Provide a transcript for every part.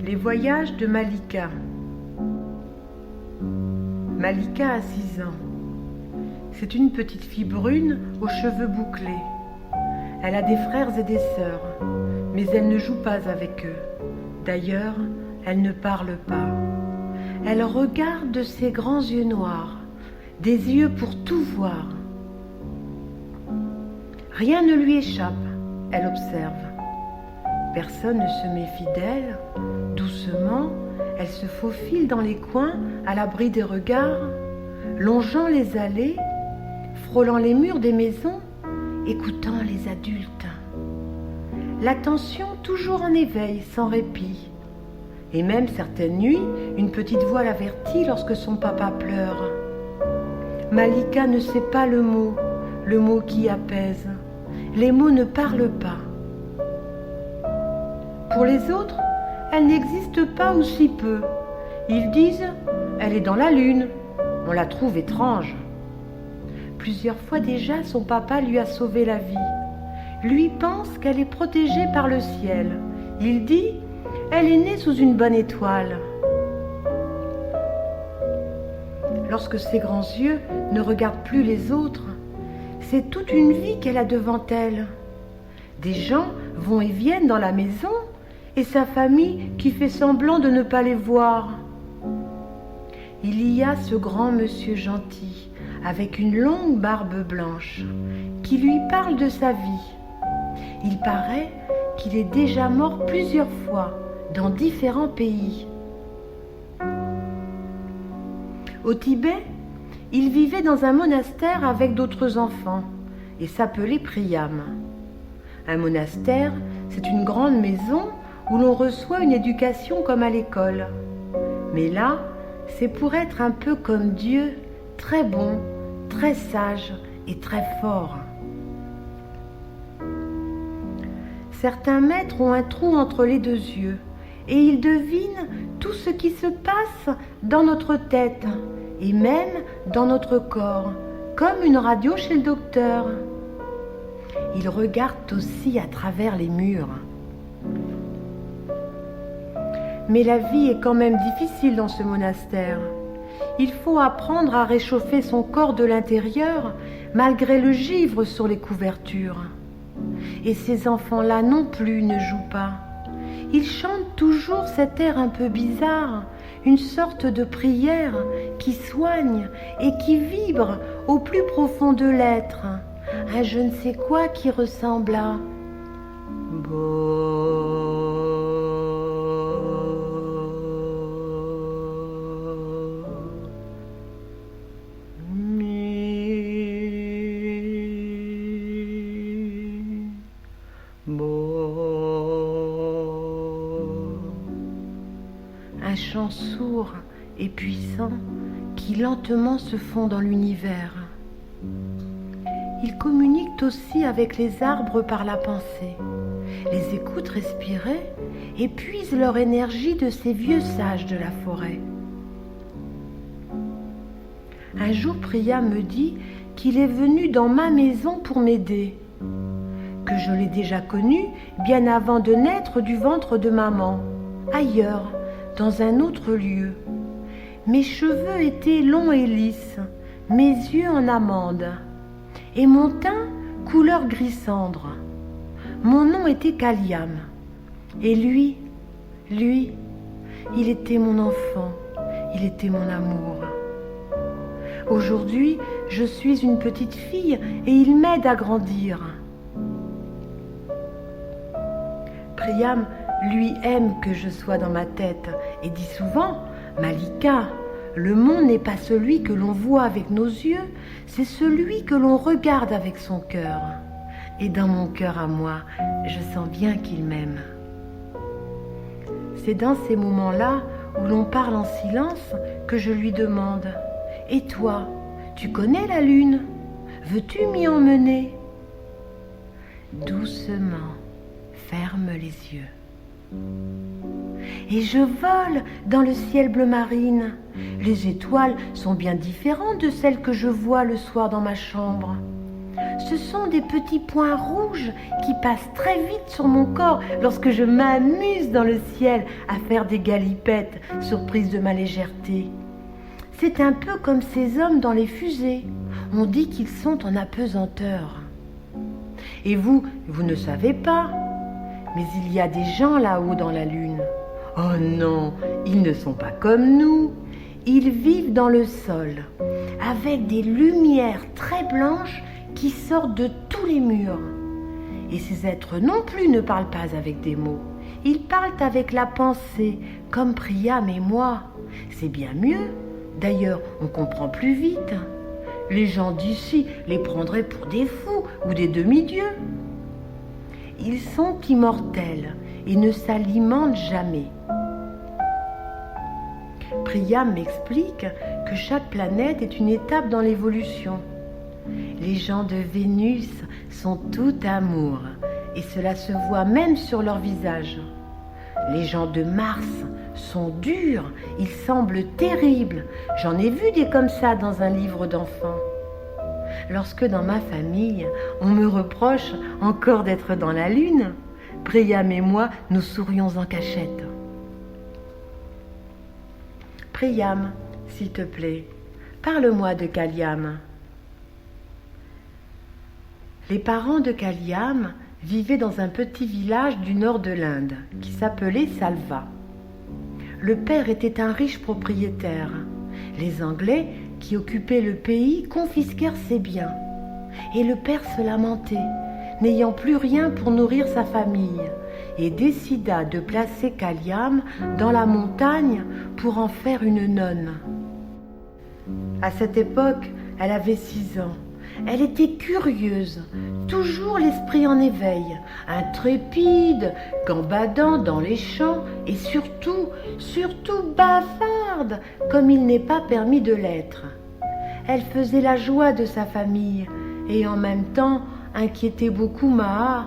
Les voyages de Malika. Malika a 6 ans. C'est une petite fille brune aux cheveux bouclés. Elle a des frères et des sœurs, mais elle ne joue pas avec eux. D'ailleurs, elle ne parle pas. Elle regarde de ses grands yeux noirs, des yeux pour tout voir. Rien ne lui échappe, elle observe. Personne ne se méfie d'elle. Doucement, elle se faufile dans les coins à l'abri des regards, longeant les allées, frôlant les murs des maisons, écoutant les adultes. L'attention toujours en éveil, sans répit. Et même certaines nuits, une petite voix l'avertit lorsque son papa pleure. Malika ne sait pas le mot qui apaise. Les mots ne parlent pas. Pour les autres, elle n'existe pas ou si peu. Ils disent « elle est dans la lune ». On la trouve étrange. Plusieurs fois déjà, son papa lui a sauvé la vie. Lui pense qu'elle est protégée par le ciel. Il dit « elle est née sous une bonne étoile ». Lorsque ses grands yeux ne regardent plus les autres, c'est toute une vie qu'elle a devant elle. Des gens vont et viennent dans la maison et sa famille qui fait semblant de ne pas les voir. Il y a ce grand monsieur gentil, avec une longue barbe blanche, qui lui parle de sa vie. Il paraît qu'il est déjà mort plusieurs fois, dans différents pays. Au Tibet, il vivait dans un monastère avec d'autres enfants et s'appelait Priam. Un monastère, c'est une grande maison où l'on reçoit une éducation comme à l'école. Mais là, c'est pour être un peu comme Dieu, très bon, très sage et très fort. Certains maîtres ont un trou entre les 2 yeux et ils devinent tout ce qui se passe dans notre tête et même dans notre corps, comme une radio chez le docteur. Ils regardent aussi à travers les murs. Mais la vie est quand même difficile dans ce monastère. Il faut apprendre à réchauffer son corps de l'intérieur malgré le givre sur les couvertures. Et ces enfants-là non plus ne jouent pas. Ils chantent toujours cet air un peu bizarre, une sorte de prière qui soigne et qui vibre au plus profond de l'être. Un je ne sais quoi qui ressemble à un chant sourd et puissant qui lentement se fond dans l'univers. Ils communiquent aussi avec les arbres par la pensée, les écoutent respirer et puisent leur énergie de ces vieux sages de la forêt. Un jour, Priam me dit qu'il est venu dans ma maison pour m'aider, que je l'ai déjà connu bien avant de naître du ventre de maman, ailleurs, dans un autre lieu. Mes cheveux étaient longs et lisses, mes yeux en amande, et mon teint couleur gris cendre. Mon nom était Kaliam, et lui, il était mon enfant, il était mon amour. Aujourd'hui, je suis une petite fille et il m'aide à grandir. Priam, lui, aime que je sois dans ma tête et dit souvent « Malika, le monde n'est pas celui que l'on voit avec nos yeux, c'est celui que l'on regarde avec son cœur. Et dans mon cœur à moi, je sens bien qu'il m'aime. » C'est dans ces moments-là où l'on parle en silence que je lui demande « Et toi, tu connais la lune? Veux-tu m'y emmener ?» Doucement, ferme les yeux. Et je vole dans le ciel bleu marine. Les étoiles sont bien différentes de celles que je vois le soir dans ma chambre. Ce sont des petits points rouges qui passent très vite sur mon corps lorsque je m'amuse dans le ciel à faire des galipettes, surprise de ma légèreté. C'est un peu comme ces hommes dans les fusées. On dit qu'ils sont en apesanteur. Et vous ne savez pas. Mais il y a des gens là-haut dans la lune. Oh non, ils ne sont pas comme nous. Ils vivent dans le sol, avec des lumières très blanches qui sortent de tous les murs. Et ces êtres non plus ne parlent pas avec des mots. Ils parlent avec la pensée, comme Priam et moi. C'est bien mieux. D'ailleurs, on comprend plus vite. Les gens d'ici les prendraient pour des fous ou des demi-dieux. Ils sont immortels et ne s'alimentent jamais. Priam m'explique que chaque planète est une étape dans l'évolution. Les gens de Vénus sont tout amour et cela se voit même sur leur visage. Les gens de Mars sont durs, ils semblent terribles. J'en ai vu des comme ça dans un livre d'enfants. Lorsque dans ma famille, on me reproche encore d'être dans la lune, Priam et moi, nous sourions en cachette. Priam, s'il te plaît, parle-moi de Kaliam. Les parents de Kaliam vivaient dans un petit village du nord de l'Inde qui s'appelait Salva. Le père était un riche propriétaire. Les Anglais qui occupaient le pays confisquèrent ses biens. Et le père se lamentait, n'ayant plus rien pour nourrir sa famille, et décida de placer Kaliam dans la montagne pour en faire une nonne. À cette époque, elle avait 6 ans. Elle était curieuse, toujours l'esprit en éveil, intrépide, gambadant dans les champs et surtout bavarde, comme il n'est pas permis de l'être. Elle faisait la joie de sa famille et en même temps inquiétait beaucoup Maha,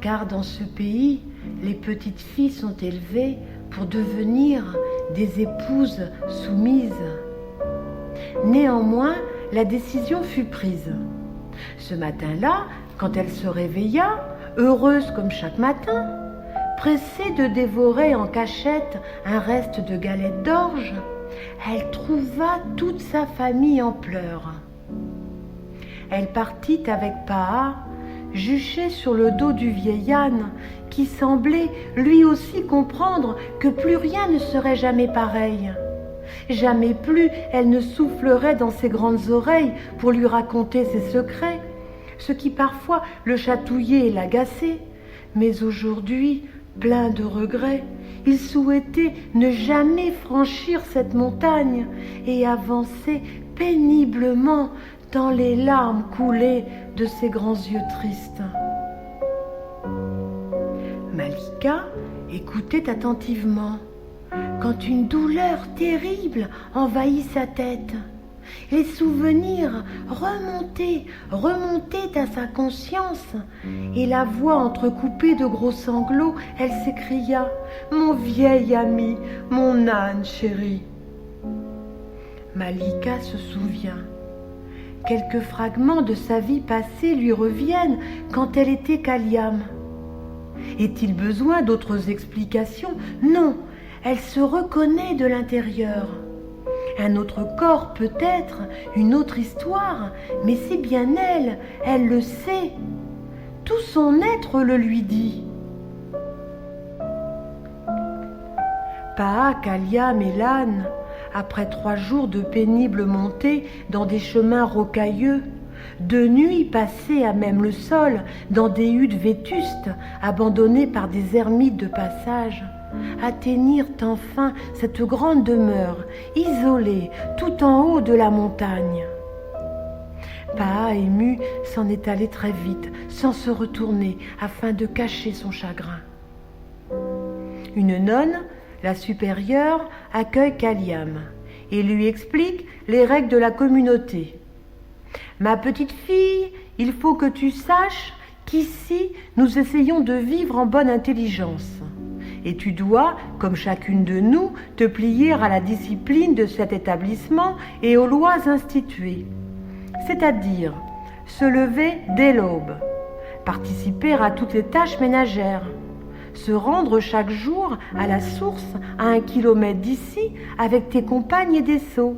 car dans ce pays, les petites filles sont élevées pour devenir des épouses soumises. Néanmoins, la décision fut prise. Ce matin-là, quand elle se réveilla, heureuse comme chaque matin, pressée de dévorer en cachette un reste de galette d'orge, elle trouva toute sa famille en pleurs. Elle partit avec Paha, juchée sur le dos du vieil âne, qui semblait lui aussi comprendre que plus rien ne serait jamais pareil. Jamais plus elle ne soufflerait dans ses grandes oreilles pour lui raconter ses secrets, ce qui parfois le chatouillait et l'agaçait. Mais aujourd'hui, plein de regrets, il souhaitait ne jamais franchir cette montagne et avancer péniblement dans les larmes coulées de ses grands yeux tristes. Malika écoutait attentivement quand une douleur terrible envahit sa tête. Les souvenirs remontaient à sa conscience, et la voix entrecoupée de gros sanglots, elle s'écria « Mon vieil ami, mon âne chéri !» Malika se souvient. Quelques fragments de sa vie passée lui reviennent quand elle était Kaliam. Est-il besoin d'autres explications? Non, elle se reconnaît de l'intérieur. Un autre corps peut-être, une autre histoire, mais c'est bien elle, elle le sait. Tout son être le lui dit. Paha, Kaliam et l'âne, après 3 jours de pénible montée dans des chemins rocailleux, de nuits passées à même le sol, dans des huttes vétustes, abandonnées par des ermites de passage, atteignirent enfin cette grande demeure, isolée, tout en haut de la montagne. Paha, ému, s'en est allé très vite, sans se retourner, afin de cacher son chagrin. Une nonne, la supérieure, accueille Kaliam et lui explique les règles de la communauté. « Ma petite fille, il faut que tu saches qu'ici, nous essayons de vivre en bonne intelligence. Et tu dois, comme chacune de nous, te plier à la discipline de cet établissement et aux lois instituées. C'est-à-dire se lever dès l'aube, participer à toutes les tâches ménagères, se rendre chaque jour à la source à 1 kilomètre d'ici avec tes compagnes et des seaux,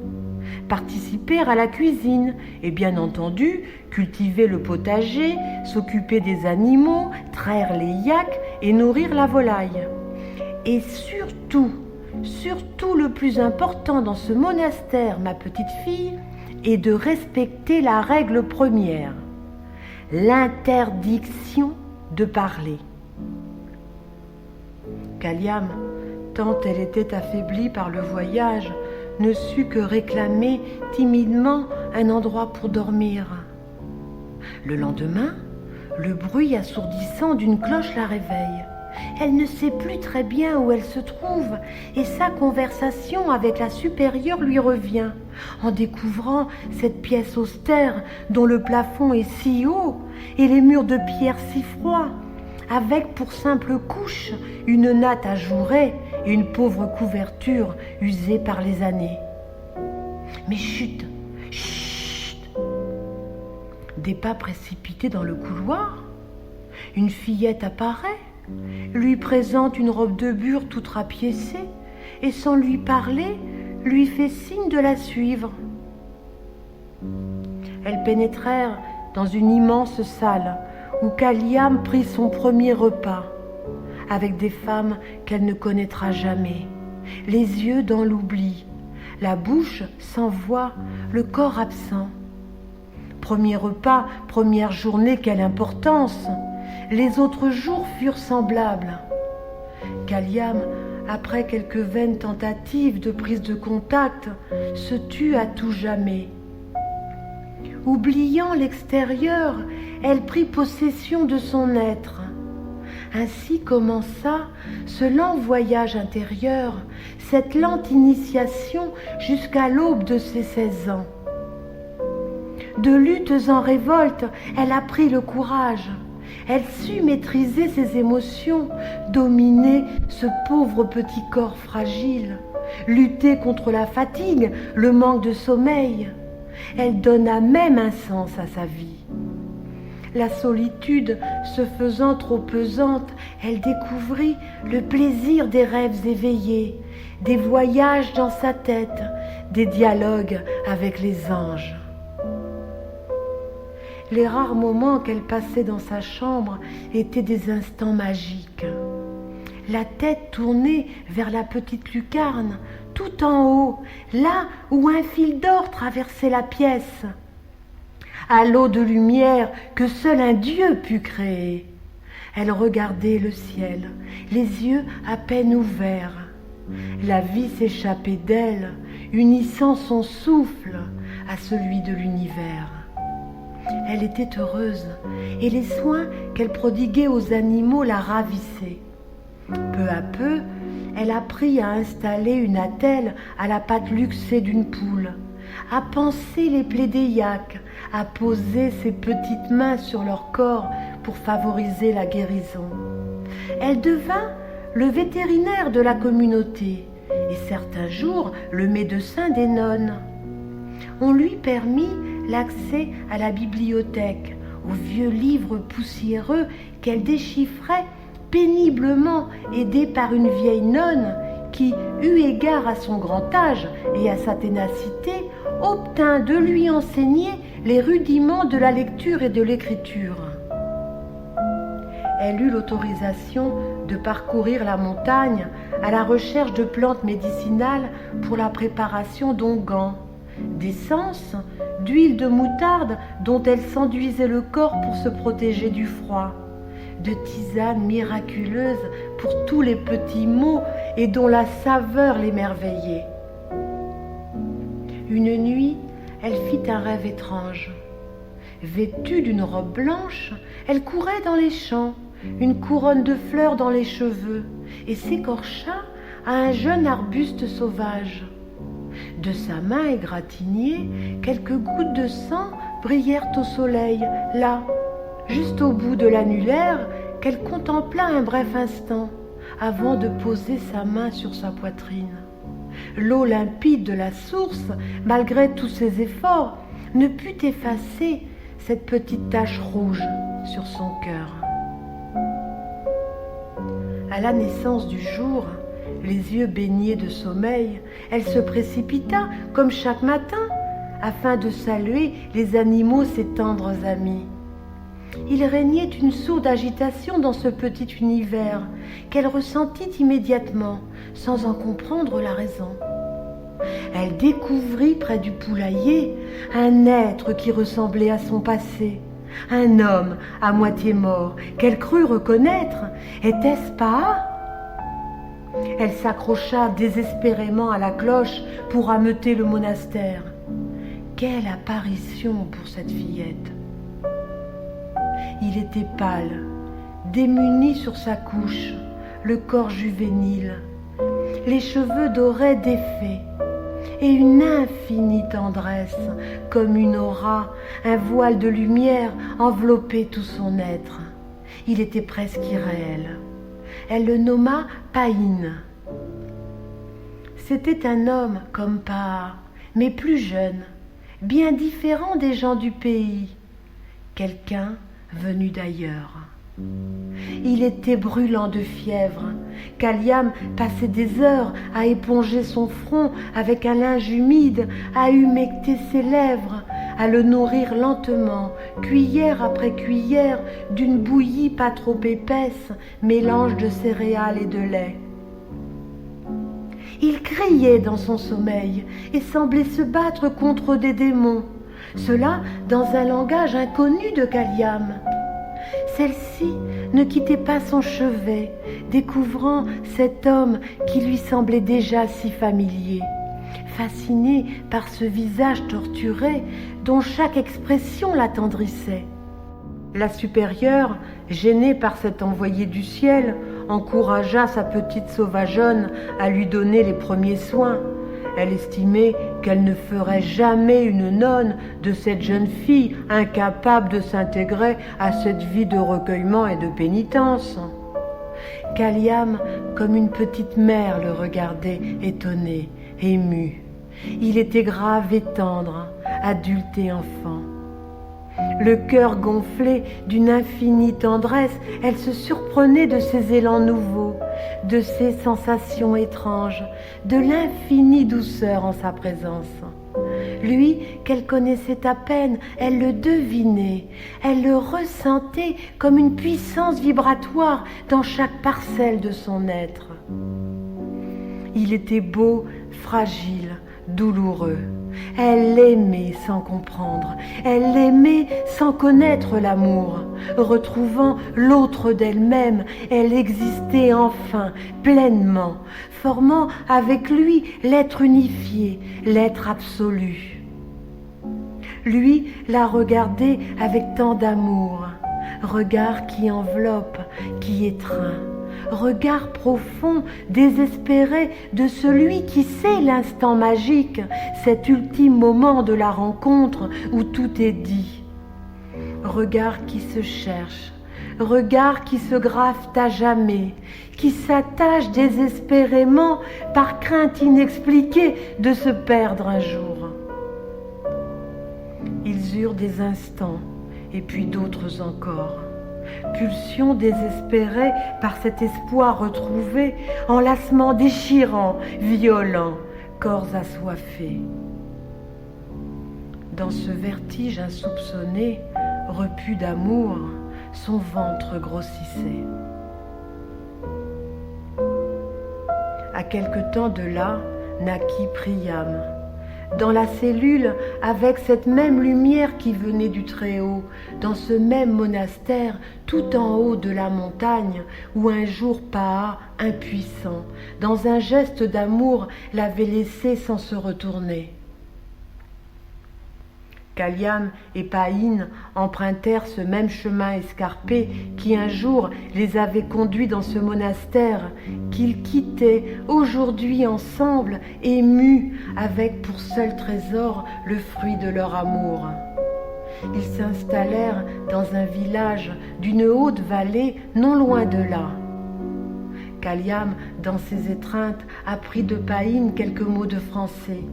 participer à la cuisine et bien entendu cultiver le potager, s'occuper des animaux, traire les yaks et nourrir la volaille. Et surtout le plus important dans ce monastère, ma petite fille, est de respecter la règle première, l'interdiction de parler. Kaliam, tant elle était affaiblie par le voyage, ne sut que réclamer timidement un endroit pour dormir. Le lendemain, le bruit assourdissant d'une cloche la réveille. Elle ne sait plus très bien où elle se trouve et sa conversation avec la supérieure lui revient en découvrant cette pièce austère dont le plafond est si haut et les murs de pierre si froids, avec pour simple couche une natte ajourée et une pauvre couverture usée par les années. Mais chut, chut! Des pas précipités dans le couloir. Une fillette apparaît, lui présente une robe de bure toute rapiécée et sans lui parler, lui fait signe de la suivre. Elles pénétrèrent dans une immense salle où Kaliam prit son premier repas avec des femmes qu'elle ne connaîtra jamais, les yeux dans l'oubli, la bouche sans voix, le corps absent. Premier repas, première journée, quelle importance! Les autres jours furent semblables. Kaliam, après quelques vaines tentatives de prise de contact, se tut à tout jamais. Oubliant l'extérieur, elle prit possession de son être. Ainsi commença ce lent voyage intérieur, cette lente initiation jusqu'à l'aube de ses 16 ans. De luttes en révolte, elle apprit le courage. Elle sut maîtriser ses émotions, dominer ce pauvre petit corps fragile, lutter contre la fatigue, le manque de sommeil. Elle donna même un sens à sa vie. La solitude se faisant trop pesante, elle découvrit le plaisir des rêves éveillés, des voyages dans sa tête, des dialogues avec les anges. Les rares moments qu'elle passait dans sa chambre étaient des instants magiques. La tête tournée vers la petite lucarne, tout en haut, là où un fil d'or traversait la pièce. Halo de lumière que seul un Dieu put créer. Elle regardait le ciel, les yeux à peine ouverts. La vie s'échappait d'elle, unissant son souffle à celui de l'univers. Elle était heureuse et les soins qu'elle prodiguait aux animaux la ravissaient. Peu à peu, elle apprit à installer une attelle à la patte luxée d'une poule, à panser les plaies des yaks, à poser ses petites mains sur leur corps pour favoriser la guérison. Elle devint le vétérinaire de la communauté et certains jours le médecin des nonnes. On lui permit l'accès à la bibliothèque, aux vieux livres poussiéreux qu'elle déchiffrait péniblement, aidée par une vieille nonne qui, eu égard à son grand âge et à sa ténacité, obtint de lui enseigner les rudiments de la lecture et de l'écriture. Elle eut l'autorisation de parcourir la montagne à la recherche de plantes médicinales pour la préparation d'onguents, d'essence, d'huile de moutarde dont elle s'enduisait le corps pour se protéger du froid, de tisanes miraculeuses pour tous les petits maux et dont la saveur l'émerveillait. Une nuit, elle fit un rêve étrange. Vêtue d'une robe blanche, elle courait dans les champs, une couronne de fleurs dans les cheveux, et s'écorcha à un jeune arbuste sauvage. De sa main égratignée, quelques gouttes de sang brillèrent au soleil, là, juste au bout de l'annulaire, qu'elle contempla un bref instant, avant de poser sa main sur sa poitrine. L'eau limpide de la source, malgré tous ses efforts, ne put effacer cette petite tache rouge sur son cœur. À la naissance du jour, les yeux baignés de sommeil, elle se précipita, comme chaque matin, afin de saluer les animaux, ses tendres amis. Il régnait une sourde agitation dans ce petit univers qu'elle ressentit immédiatement, sans en comprendre la raison. Elle découvrit près du poulailler un être qui ressemblait à son passé, un homme à moitié mort qu'elle crut reconnaître. Était-ce pas? Elle s'accrocha désespérément à la cloche pour ameuter le monastère. Quelle apparition pour cette fillette! Il était pâle, démuni sur sa couche, le corps juvénile, les cheveux dorés défaits, et une infinie tendresse, comme une aura, un voile de lumière enveloppait tout son être. Il était presque irréel. Elle le nomma Païn. C'était un homme comme Pa, mais plus jeune, bien différent des gens du pays, quelqu'un venu d'ailleurs. Il était brûlant de fièvre. Kaliam passait des heures à éponger son front avec un linge humide, à humecter ses lèvres, à le nourrir lentement, cuillère après cuillère, d'une bouillie pas trop épaisse, mélange de céréales et de lait. Il criait dans son sommeil et semblait se battre contre des démons, cela dans un langage inconnu de Kaliam. Celle-ci ne quittait pas son chevet, découvrant cet homme qui lui semblait déjà si familier, fascinée par ce visage torturé dont chaque expression l'attendrissait. La supérieure, gênée par cet envoyé du ciel, encouragea sa petite sauvageonne à lui donner les premiers soins. Elle estimait qu'elle ne ferait jamais une nonne de cette jeune fille incapable de s'intégrer à cette vie de recueillement et de pénitence. Kaliam, comme une petite mère, le regardait étonné, ému. Il était grave et tendre, adulte et enfant. Le cœur gonflé d'une infinie tendresse, elle se surprenait de ses élans nouveaux, de ses sensations étranges, de l'infinie douceur en sa présence. Lui, qu'elle connaissait à peine, elle le devinait, elle le ressentait comme une puissance vibratoire dans chaque parcelle de son être. Il était beau, fragile, douloureux. Elle l'aimait sans comprendre, elle l'aimait sans connaître l'amour. Retrouvant l'autre d'elle-même, elle existait enfin, pleinement, formant avec lui l'être unifié, l'être absolu. Lui la regardait avec tant d'amour, regard qui enveloppe, qui étreint. Regard profond, désespéré de celui qui sait l'instant magique, cet ultime moment de la rencontre où tout est dit. Regard qui se cherche, regard qui se grave à jamais, qui s'attache désespérément par crainte inexpliquée de se perdre un jour. Ils eurent des instants, et puis d'autres encore. Pulsion désespérée par cet espoir retrouvé, enlacement déchirant, violent, corps assoiffés. Dans ce vertige insoupçonné, repu d'amour, son ventre grossissait. À quelque temps de là, naquit Priam. Dans la cellule, avec cette même lumière qui venait du Très-Haut, dans ce même monastère, tout en haut de la montagne, où un jour Pa, impuissant, dans un geste d'amour, l'avait laissé sans se retourner. Kaliam et Païn empruntèrent ce même chemin escarpé qui un jour les avait conduits dans ce monastère qu'ils quittaient aujourd'hui ensemble, émus, avec pour seul trésor le fruit de leur amour. Ils s'installèrent dans un village d'une haute vallée non loin de là. Kaliam, dans ses étreintes, apprit de Païn quelques mots de français.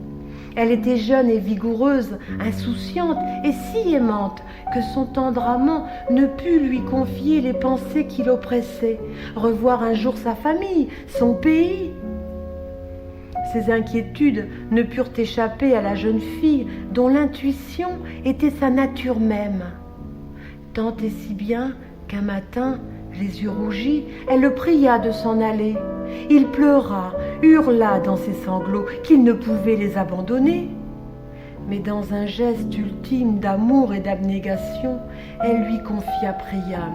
Elle était jeune et vigoureuse, insouciante et si aimante que son tendre amant ne put lui confier les pensées qui l'oppressaient, revoir un jour sa famille, son pays. Ces inquiétudes ne purent échapper à la jeune fille dont l'intuition était sa nature même. Tant et si bien qu'un matin, les yeux rougis, elle le pria de s'en aller. Il pleura, hurla dans ses sanglots qu'il ne pouvait les abandonner. Mais dans un geste ultime d'amour et d'abnégation, elle lui confia Priam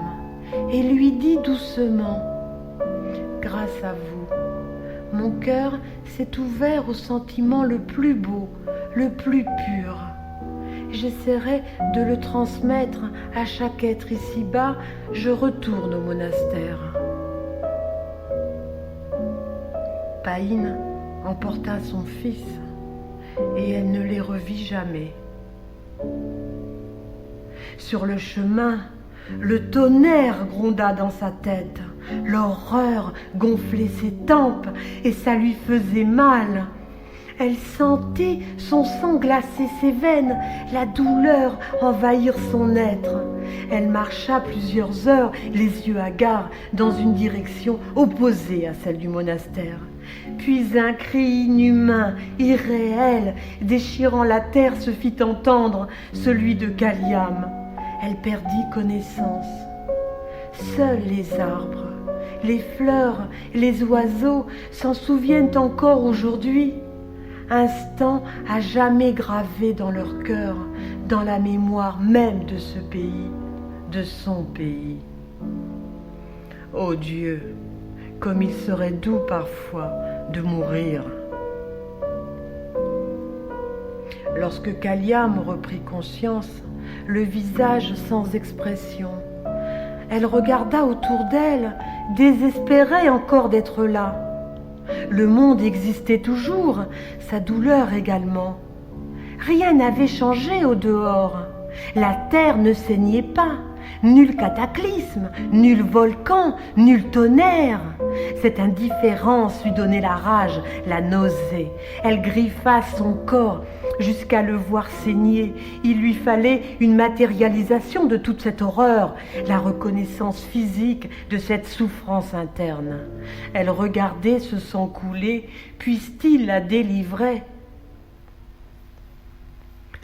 et lui dit doucement « Grâce à vous, mon cœur s'est ouvert au sentiment le plus beau, le plus pur. J'essaierai de le transmettre à chaque être ici-bas, je retourne au monastère. » Païne emporta son fils et elle ne les revit jamais. Sur le chemin, le tonnerre gronda dans sa tête, l'horreur gonflait ses tempes et ça lui faisait mal. Elle sentait son sang glacer ses veines, la douleur envahir son être. Elle marcha plusieurs heures, les yeux hagards, dans une direction opposée à celle du monastère. Puis un cri inhumain, irréel, déchirant la terre se fit entendre, celui de Kaliam. Elle perdit connaissance. Seuls les arbres, les fleurs, les oiseaux s'en souviennent encore aujourd'hui. Instant à jamais gravé dans leur cœur, dans la mémoire même de ce pays, de son pays. Ô Dieu, comme il serait doux parfois de mourir. Lorsque Kaliam reprit conscience, le visage sans expression, elle regarda autour d'elle, désespérée encore d'être là. Le monde existait toujours, sa douleur également. Rien n'avait changé au dehors. La terre ne saignait pas. Nul cataclysme, nul volcan, nul tonnerre. Cette indifférence lui donnait la rage, la nausée. Elle griffa son corps jusqu'à le voir saigner. Il lui fallait une matérialisation de toute cette horreur, la reconnaissance physique de cette souffrance interne. Elle regardait ce sang couler, puisse-t-il la délivrer?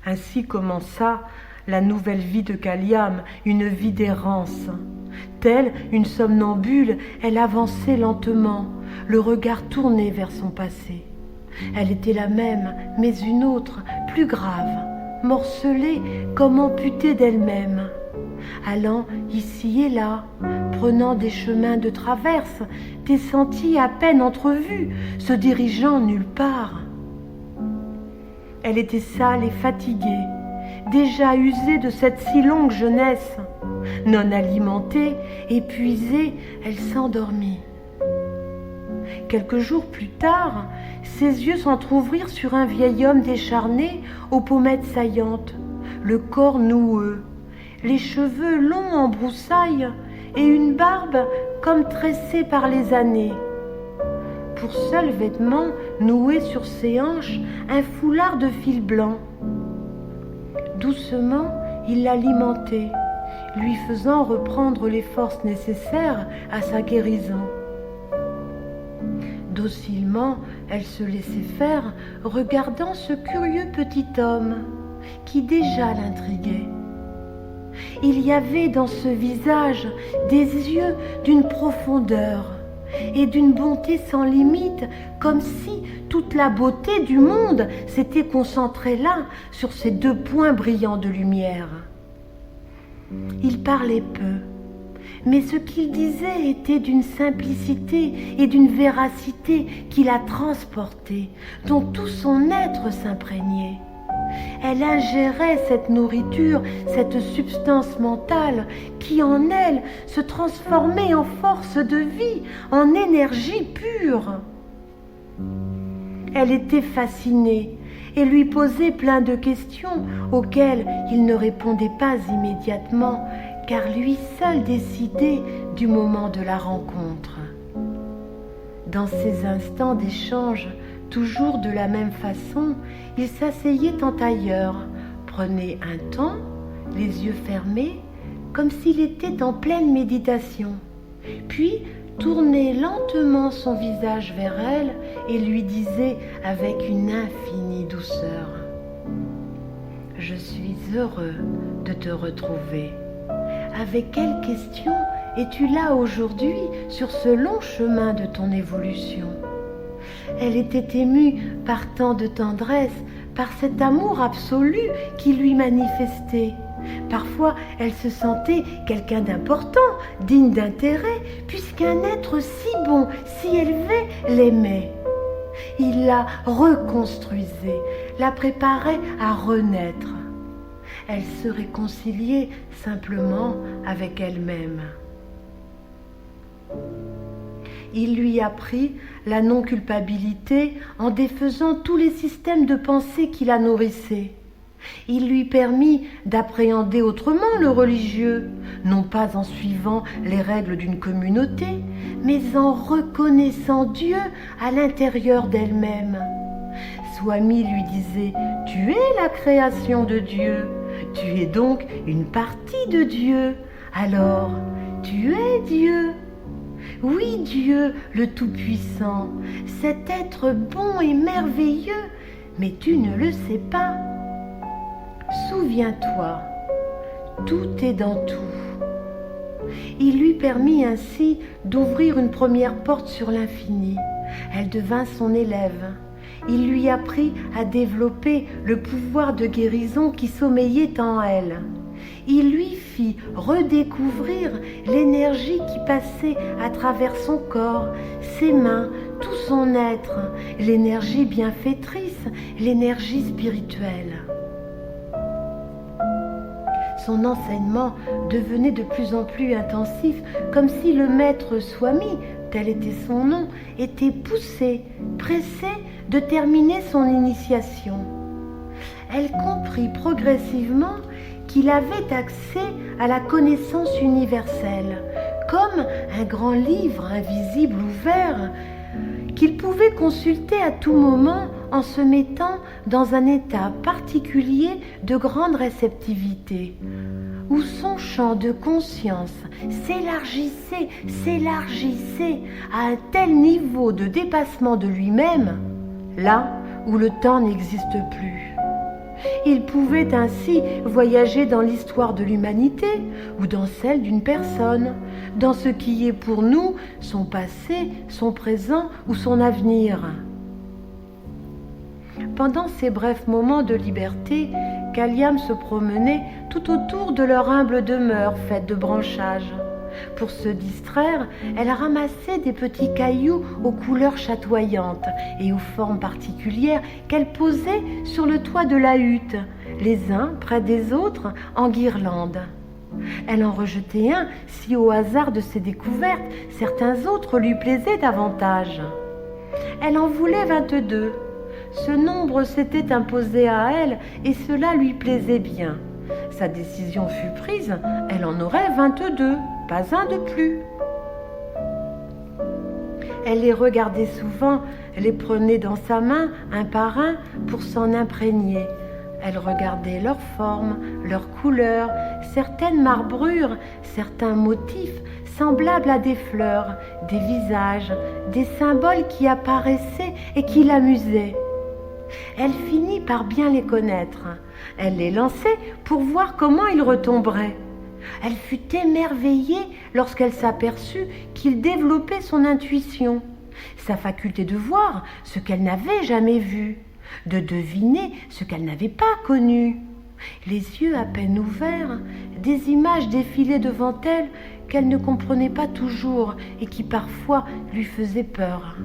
Ainsi commença la nouvelle vie de Kaliam, une vie d'errance. Telle une somnambule, elle avançait lentement, le regard tourné vers son passé. Elle était la même, mais une autre, plus grave, morcelée comme amputée d'elle-même. Allant ici et là, prenant des chemins de traverse, des sentiers à peine entrevus, se dirigeant nulle part. Elle était sale et fatiguée, déjà usée de cette si longue jeunesse. Non alimentée, épuisée, elle s'endormit. Quelques jours plus tard, ses yeux s'entr'ouvrirent sur un vieil homme décharné, aux pommettes saillantes, le corps noueux, les cheveux longs en broussailles et une barbe comme tressée par les années. Pour seul vêtement, noué sur ses hanches, un foulard de fil blanc. Doucement, il l'alimentait, lui faisant reprendre les forces nécessaires à sa guérison. Docilement, elle se laissait faire, regardant ce curieux petit homme qui déjà l'intriguait. Il y avait dans ce visage des yeux d'une profondeur et d'une bonté sans limite, comme si toute la beauté du monde s'était concentrée là, sur ces deux points brillants de lumière. Il parlait peu, mais ce qu'il disait était d'une simplicité et d'une véracité qui la transportait, dont tout son être s'imprégnait. Elle ingérait cette nourriture, cette substance mentale qui en elle se transformait en force de vie, en énergie pure. Elle était fascinée et lui posait plein de questions auxquelles il ne répondait pas immédiatement, car lui seul décidait du moment de la rencontre. Dans ces instants d'échange, toujours de la même façon, il s'asseyait en tailleur, prenait un temps, les yeux fermés, comme s'il était en pleine méditation, puis tournait lentement son visage vers elle et lui disait avec une infinie douceur: « Je suis heureux de te retrouver. Avec quelle question es-tu là aujourd'hui sur ce long chemin de ton évolution ?» Elle était émue par tant de tendresse, par cet amour absolu qui lui manifestait. Parfois, elle se sentait quelqu'un d'important, digne d'intérêt, puisqu'un être si bon, si élevé l'aimait. Il la reconstruisait, la préparait à renaître. Elle se réconciliait simplement avec elle-même. Il lui apprit la non-culpabilité en défaisant tous les systèmes de pensée qui la nourrissaient. Il lui permit d'appréhender autrement le religieux, non pas en suivant les règles d'une communauté, mais en reconnaissant Dieu à l'intérieur d'elle-même. Swami lui disait: « Tu es la création de Dieu, tu es donc une partie de Dieu, alors tu es Dieu. Oui, Dieu, le Tout-Puissant, cet être bon et merveilleux, mais tu ne le sais pas. Souviens-toi, tout est dans tout. » Il lui permit ainsi d'ouvrir une première porte sur l'infini. Elle devint son élève. Il lui apprit à développer le pouvoir de guérison qui sommeillait en elle. Il lui fit redécouvrir l'énergie qui passait à travers son corps, ses mains, tout son être, l'énergie bienfaitrice, l'énergie spirituelle. Son enseignement devenait de plus en plus intensif, comme si le maître Swami, tel était son nom, était poussé, pressé de terminer son initiation. Elle comprit progressivement qu'il avait accès à la connaissance universelle, comme un grand livre invisible ouvert, qu'il pouvait consulter à tout moment en se mettant dans un état particulier de grande réceptivité, où son champ de conscience s'élargissait à un tel niveau de dépassement de lui-même, là où le temps n'existe plus. Il pouvait ainsi voyager dans l'histoire de l'humanité ou dans celle d'une personne, dans ce qui est pour nous son passé, son présent ou son avenir. Pendant ces brefs moments de liberté, Kaliam se promenait tout autour de leur humble demeure faite de branchages. Pour se distraire, elle ramassait des petits cailloux aux couleurs chatoyantes et aux formes particulières qu'elle posait sur le toit de la hutte, les uns près des autres en guirlandes. Elle en rejetait un si au hasard de ses découvertes, certains autres lui plaisaient davantage. Elle en voulait 22. Ce nombre s'était imposé à elle et cela lui plaisait bien. Sa décision fut prise, elle en aurait 22, pas un de plus. Elle les regardait souvent, les prenait dans sa main un par un pour s'en imprégner. Elle regardait leurs formes, leurs couleurs, certaines marbrures, certains motifs semblables à des fleurs, des visages, des symboles qui apparaissaient et qui l'amusaient. Elle finit par bien les connaître. Elle les lançait pour voir comment ils retomberaient. Elle fut émerveillée lorsqu'elle s'aperçut qu'il développait son intuition, sa faculté de voir ce qu'elle n'avait jamais vu, de deviner ce qu'elle n'avait pas connu. Les yeux à peine ouverts, des images défilaient devant elle qu'elle ne comprenait pas toujours et qui parfois lui faisaient peur.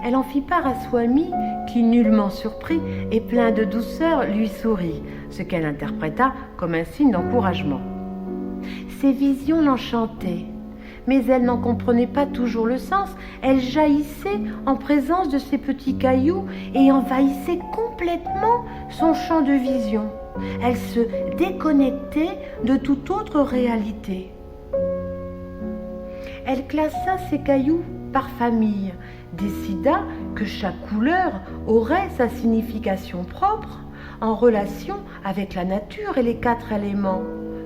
Elle en fit part à Swami, qui, nullement surpris et plein de douceur, lui sourit, ce qu'elle interpréta comme un signe d'encouragement. Ces visions l'enchantaient, mais elle n'en comprenait pas toujours le sens. Elle jaillissait en présence de ces petits cailloux et envahissait complètement son champ de vision. Elle se déconnectait de toute autre réalité. Elle classa ces cailloux par famille, décida que chaque couleur aurait sa signification propre en relation avec la nature et les 4 éléments,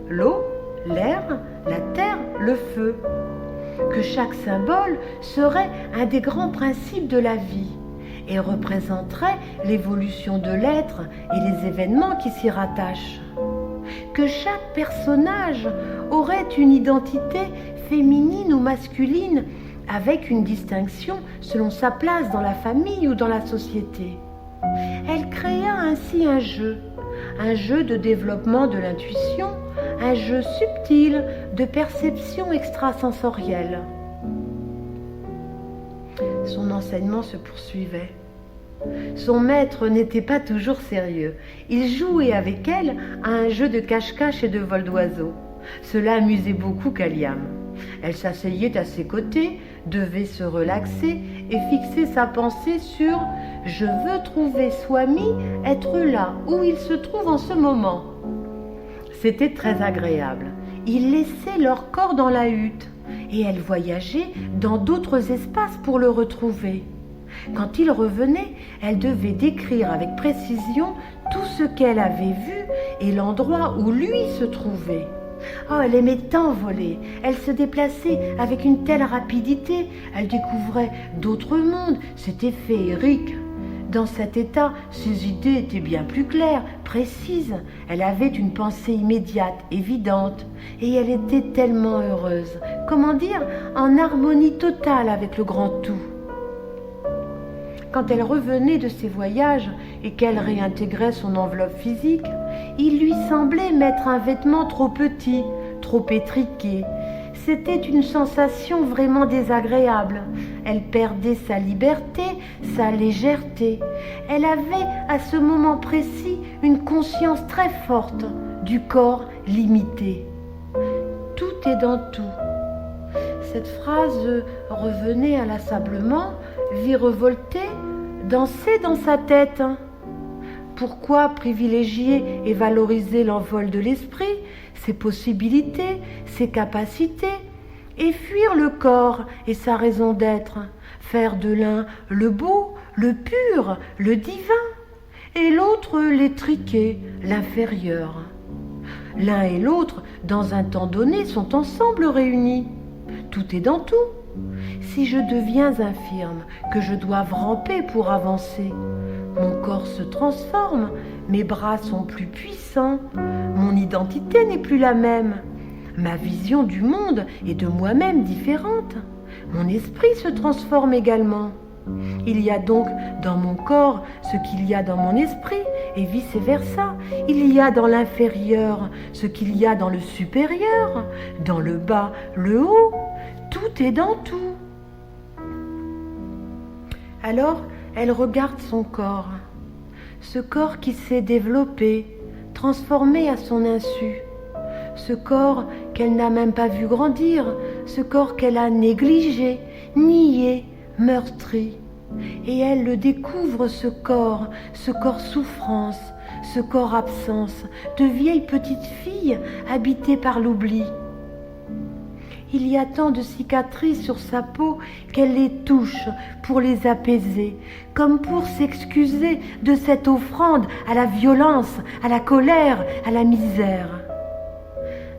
l'eau, l'air, la terre, le feu. Que chaque symbole serait un des grands principes de la vie et représenterait l'évolution de l'être et les événements qui s'y rattachent. Que chaque personnage aurait une identité féminine ou masculine avec une distinction selon sa place dans la famille ou dans la société. Elle créa ainsi un jeu de développement de l'intuition, un jeu subtil de perception extrasensorielle. Son enseignement se poursuivait. Son maître n'était pas toujours sérieux. Il jouait avec elle à un jeu de cache-cache et de vol d'oiseaux. Cela amusait beaucoup Kaliam. Elle s'asseyait à ses côtés, devait se relaxer et fixer sa pensée sur « Je veux trouver Swami, être là où il se trouve en ce moment ». C'était très agréable. Ils laissaient leur corps dans la hutte et elle voyageait dans d'autres espaces pour le retrouver. Quand il revenait, elle devait décrire avec précision tout ce qu'elle avait vu et l'endroit où lui se trouvait. Oh, elle aimait tant voler, elle se déplaçait avec une telle rapidité, elle découvrait d'autres mondes, c'était féerique. Dans cet état, ses idées étaient bien plus claires, précises, elle avait une pensée immédiate, évidente, et elle était tellement heureuse, comment dire, en harmonie totale avec le grand tout. Quand elle revenait de ses voyages et qu'elle réintégrait son enveloppe physique, il lui semblait mettre un vêtement trop petit, trop étriqué. C'était une sensation vraiment désagréable. Elle perdait sa liberté, sa légèreté. Elle avait à ce moment précis une conscience très forte du corps limité. Tout est dans tout. Cette phrase revenait inlassablement, virevoltait, dansait dans sa tête. Pourquoi privilégier et valoriser l'envol de l'esprit, ses possibilités, ses capacités, et fuir le corps et sa raison d'être, faire de l'un le beau, le pur, le divin, et l'autre l'étriqué, l'inférieur. L'un et l'autre, dans un temps donné, sont ensemble réunis. Tout est dans tout. Si je deviens infirme, que je doive ramper pour avancer, mon corps se transforme, mes bras sont plus puissants, mon identité n'est plus la même, ma vision du monde est de moi-même différente, mon esprit se transforme également. Il y a donc dans mon corps ce qu'il y a dans mon esprit, et vice-versa. Il y a dans l'inférieur ce qu'il y a dans le supérieur, dans le bas, le haut. Tout est dans tout. Alors, elle regarde son corps, ce corps qui s'est développé, transformé à son insu, ce corps qu'elle n'a même pas vu grandir, ce corps qu'elle a négligé, nié, meurtri. Et elle le découvre, ce corps souffrance, ce corps absence, de vieille petite fille habitée par l'oubli. Il y a tant de cicatrices sur sa peau qu'elle les touche pour les apaiser, comme pour s'excuser de cette offrande à la violence, à la colère, à la misère.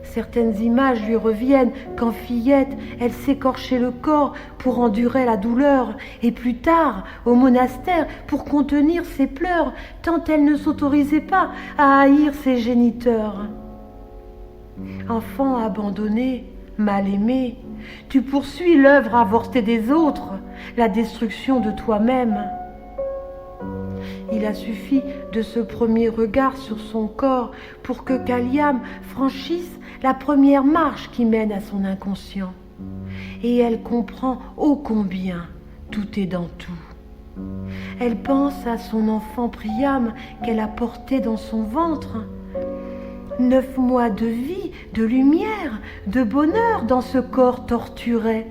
Certaines images lui reviennent quand fillette, elle s'écorchait le corps pour endurer la douleur, et plus tard, au monastère, pour contenir ses pleurs, tant elle ne s'autorisait pas à haïr ses géniteurs. Enfant abandonné, mal aimé, tu poursuis l'œuvre avortée des autres, la destruction de toi-même. Il a suffi de ce premier regard sur son corps pour que Kaliam franchisse la première marche qui mène à son inconscient. Et elle comprend ô combien tout est dans tout. Elle pense à son enfant Priam qu'elle a porté dans son ventre. 9 mois de vie, de lumière, de bonheur dans ce corps torturé.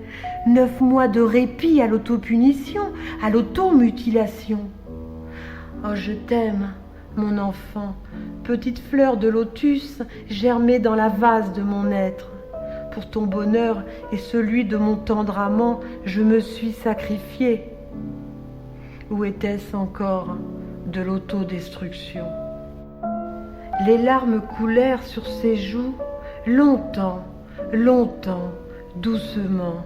9 mois de répit à l'autopunition, à l'automutilation. Oh, je t'aime, mon enfant, petite fleur de lotus germée dans la vase de mon être. Pour ton bonheur et celui de mon tendre amant, je me suis sacrifiée. ou était-ce encore de l'autodestruction? Les larmes coulèrent sur ses joues, longtemps, longtemps, doucement.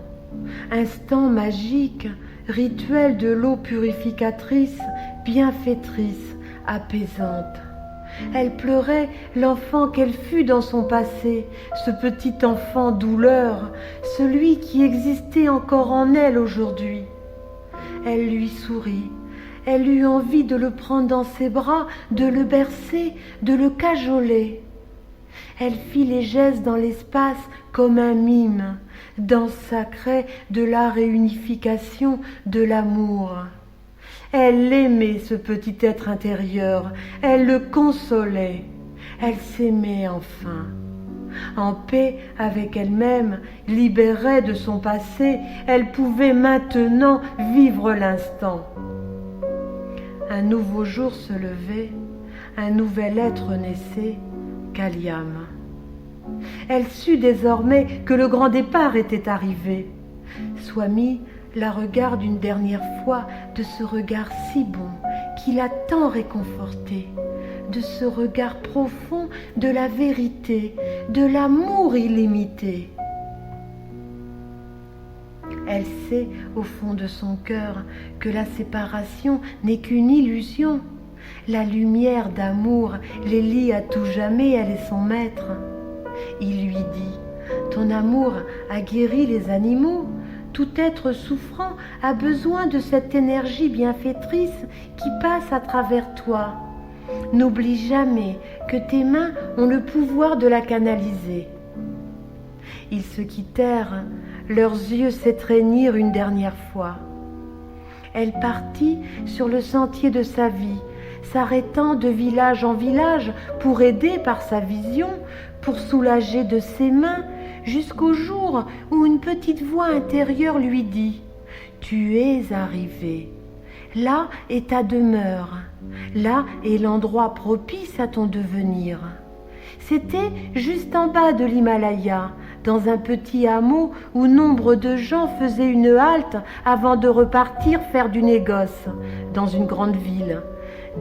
Instant magique, rituel de l'eau purificatrice, bienfaitrice, apaisante. Elle pleurait l'enfant qu'elle fut dans son passé, ce petit enfant douleur, celui qui existait encore en elle aujourd'hui. Elle lui sourit. Elle eut envie de le prendre dans ses bras, de le bercer, de le cajoler. Elle fit les gestes dans l'espace comme un mime, danse sacrée de la réunification de l'amour. Elle aimait ce petit être intérieur, elle le consolait, elle s'aimait enfin. En paix avec elle-même, libérée de son passé, elle pouvait maintenant vivre l'instant. Un nouveau jour se levait, un nouvel être naissait, Kaliam. Elle sut désormais que le grand départ était arrivé. Swami la regarde une dernière fois de ce regard si bon qui l'a tant réconfortée, de ce regard profond de la vérité, de l'amour illimité. Elle sait au fond de son cœur que la séparation n'est qu'une illusion. La lumière d'amour les lie à tout jamais, elle est son maître. Il lui dit : ton amour a guéri les animaux. Tout être souffrant a besoin de cette énergie bienfaitrice qui passe à travers toi. N'oublie jamais que tes mains ont le pouvoir de la canaliser. Ils se quittèrent, leurs yeux s'étreignirent une dernière fois. Elle partit sur le sentier de sa vie, s'arrêtant de village en village pour aider par sa vision, pour soulager de ses mains, jusqu'au jour où une petite voix intérieure lui dit : tu es arrivé. Là est ta demeure. Là est l'endroit propice à ton devenir. C'était juste en bas de l'Himalaya, dans un petit hameau où nombre de gens faisaient une halte avant de repartir faire du négoce dans une grande ville.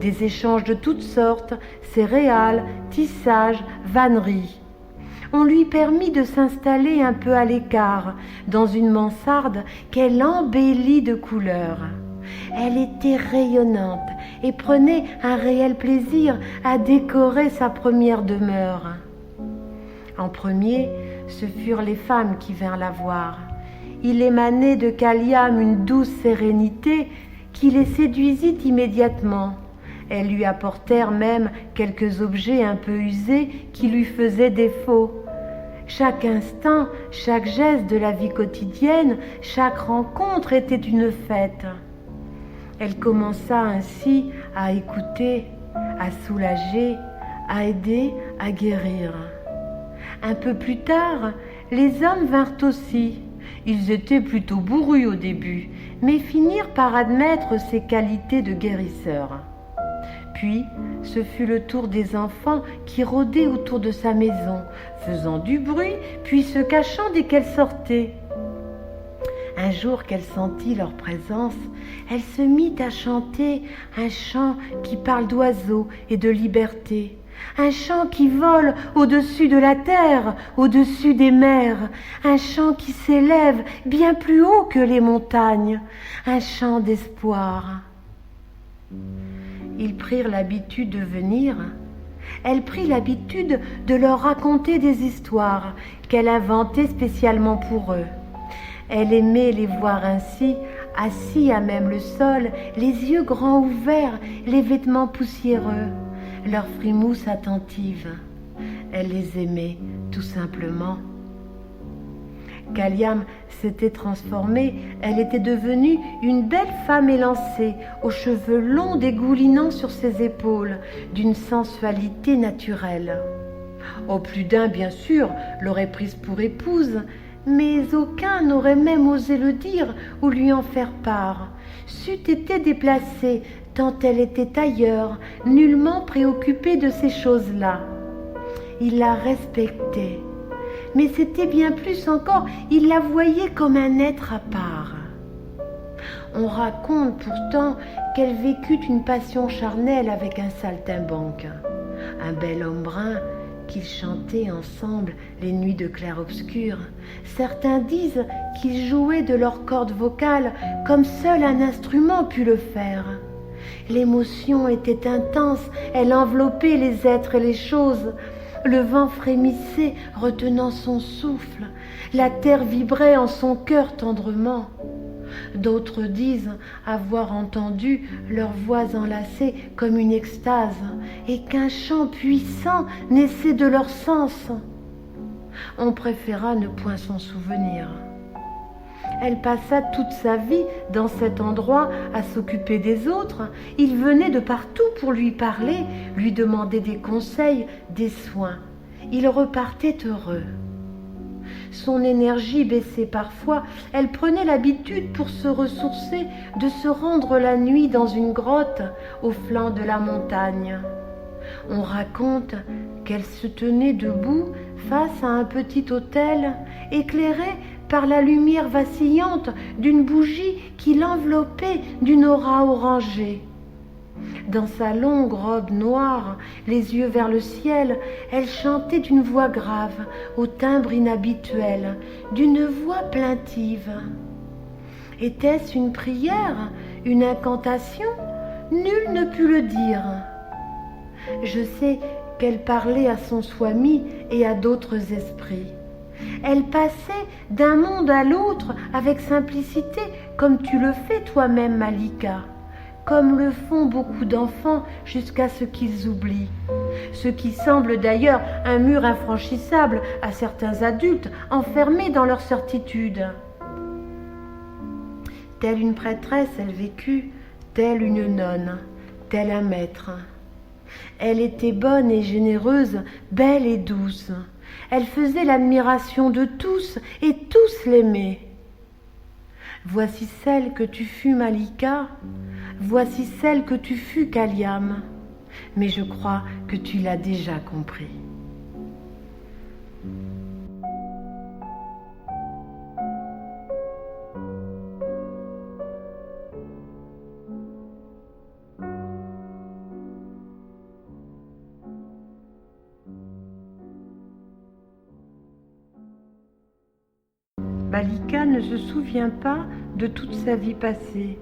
Des échanges de toutes sortes, céréales, tissages, vanneries. On lui permit de s'installer un peu à l'écart, dans une mansarde qu'elle embellit de couleurs. Elle était rayonnante et prenait un réel plaisir à décorer sa première demeure. En premier, ce furent les femmes qui vinrent la voir. Il émanait de Kaliam une douce sérénité qui les séduisit immédiatement. Elles lui apportèrent même quelques objets un peu usés qui lui faisaient défaut. Chaque instant, chaque geste de la vie quotidienne, chaque rencontre était une fête. Elle commença ainsi à écouter, à soulager, à aider, à guérir. Un peu plus tard, les hommes vinrent aussi. Ils étaient plutôt bourrus au début, mais finirent par admettre ses qualités de guérisseur. Puis, ce fut le tour des enfants qui rôdaient autour de sa maison, faisant du bruit, puis se cachant dès qu'elle sortait. Un jour qu'elle sentit leur présence, elle se mit à chanter un chant qui parle d'oiseaux et de liberté. Un chant qui vole au-dessus de la terre, au-dessus des mers. Un chant qui s'élève bien plus haut que les montagnes. Un chant d'espoir. Ils prirent l'habitude de venir. Elle prit l'habitude de leur raconter des histoires qu'elle inventait spécialement pour eux. Elle aimait les voir ainsi, assis à même le sol, les yeux grands ouverts, les vêtements poussiéreux, leur frimousse attentive. Elle les aimait tout simplement. Kaliam s'était transformée, elle était devenue une belle femme élancée, aux cheveux longs dégoulinant sur ses épaules, d'une sensualité naturelle. Oh, plus d'un, bien sûr, l'aurait prise pour épouse, mais aucun n'aurait même osé le dire ou lui en faire part. C'eût été déplacé, tant elle était ailleurs, nullement préoccupée de ces choses-là. Il la respectait. Mais c'était bien plus encore, il la voyait comme un être à part. On raconte pourtant qu'elle vécut une passion charnelle avec un saltimbanque, un bel homme brun qu'ils chantaient ensemble les nuits de clair-obscur. Certains disent qu'ils jouaient de leurs cordes vocales comme seul un instrument put le faire. L'émotion était intense, elle enveloppait les êtres et les choses. Le vent frémissait, retenant son souffle. La terre vibrait en son cœur tendrement. D'autres disent avoir entendu leurs voix enlacées comme une extase, et qu'un chant puissant naissait de leur sens. On préféra ne point s'en souvenir. Elle passa toute sa vie dans cet endroit à s'occuper des autres. Ils venaient de partout pour lui parler, lui demander des conseils, des soins. Il repartait heureux. Son énergie baissait parfois, elle prenait l'habitude pour se ressourcer de se rendre la nuit dans une grotte au flanc de la montagne. On raconte qu'elle se tenait debout face à un petit autel éclairé par la lumière vacillante d'une bougie qui l'enveloppait d'une aura orangée. Dans sa longue robe noire, les yeux vers le ciel, elle chantait d'une voix grave, au timbre inhabituel, d'une voix plaintive. Était-ce une prière, une incantation? Nul ne put le dire. Je sais qu'elle parlait à son swami et à d'autres esprits. Elle passait d'un monde à l'autre avec simplicité, comme tu le fais toi-même, Malika, comme le font beaucoup d'enfants jusqu'à ce qu'ils oublient. Ce qui semble d'ailleurs un mur infranchissable à certains adultes enfermés dans leur certitude. Telle une prêtresse, elle vécut, telle une nonne, tel un maître. Elle était bonne et généreuse, belle et douce. Elle faisait l'admiration de tous et tous l'aimaient. Voici celle que tu fus, Malika, voici celle que tu fus, Kaliam, mais je crois que tu l'as déjà compris. Malika ne se souvient pas de toute sa vie passée.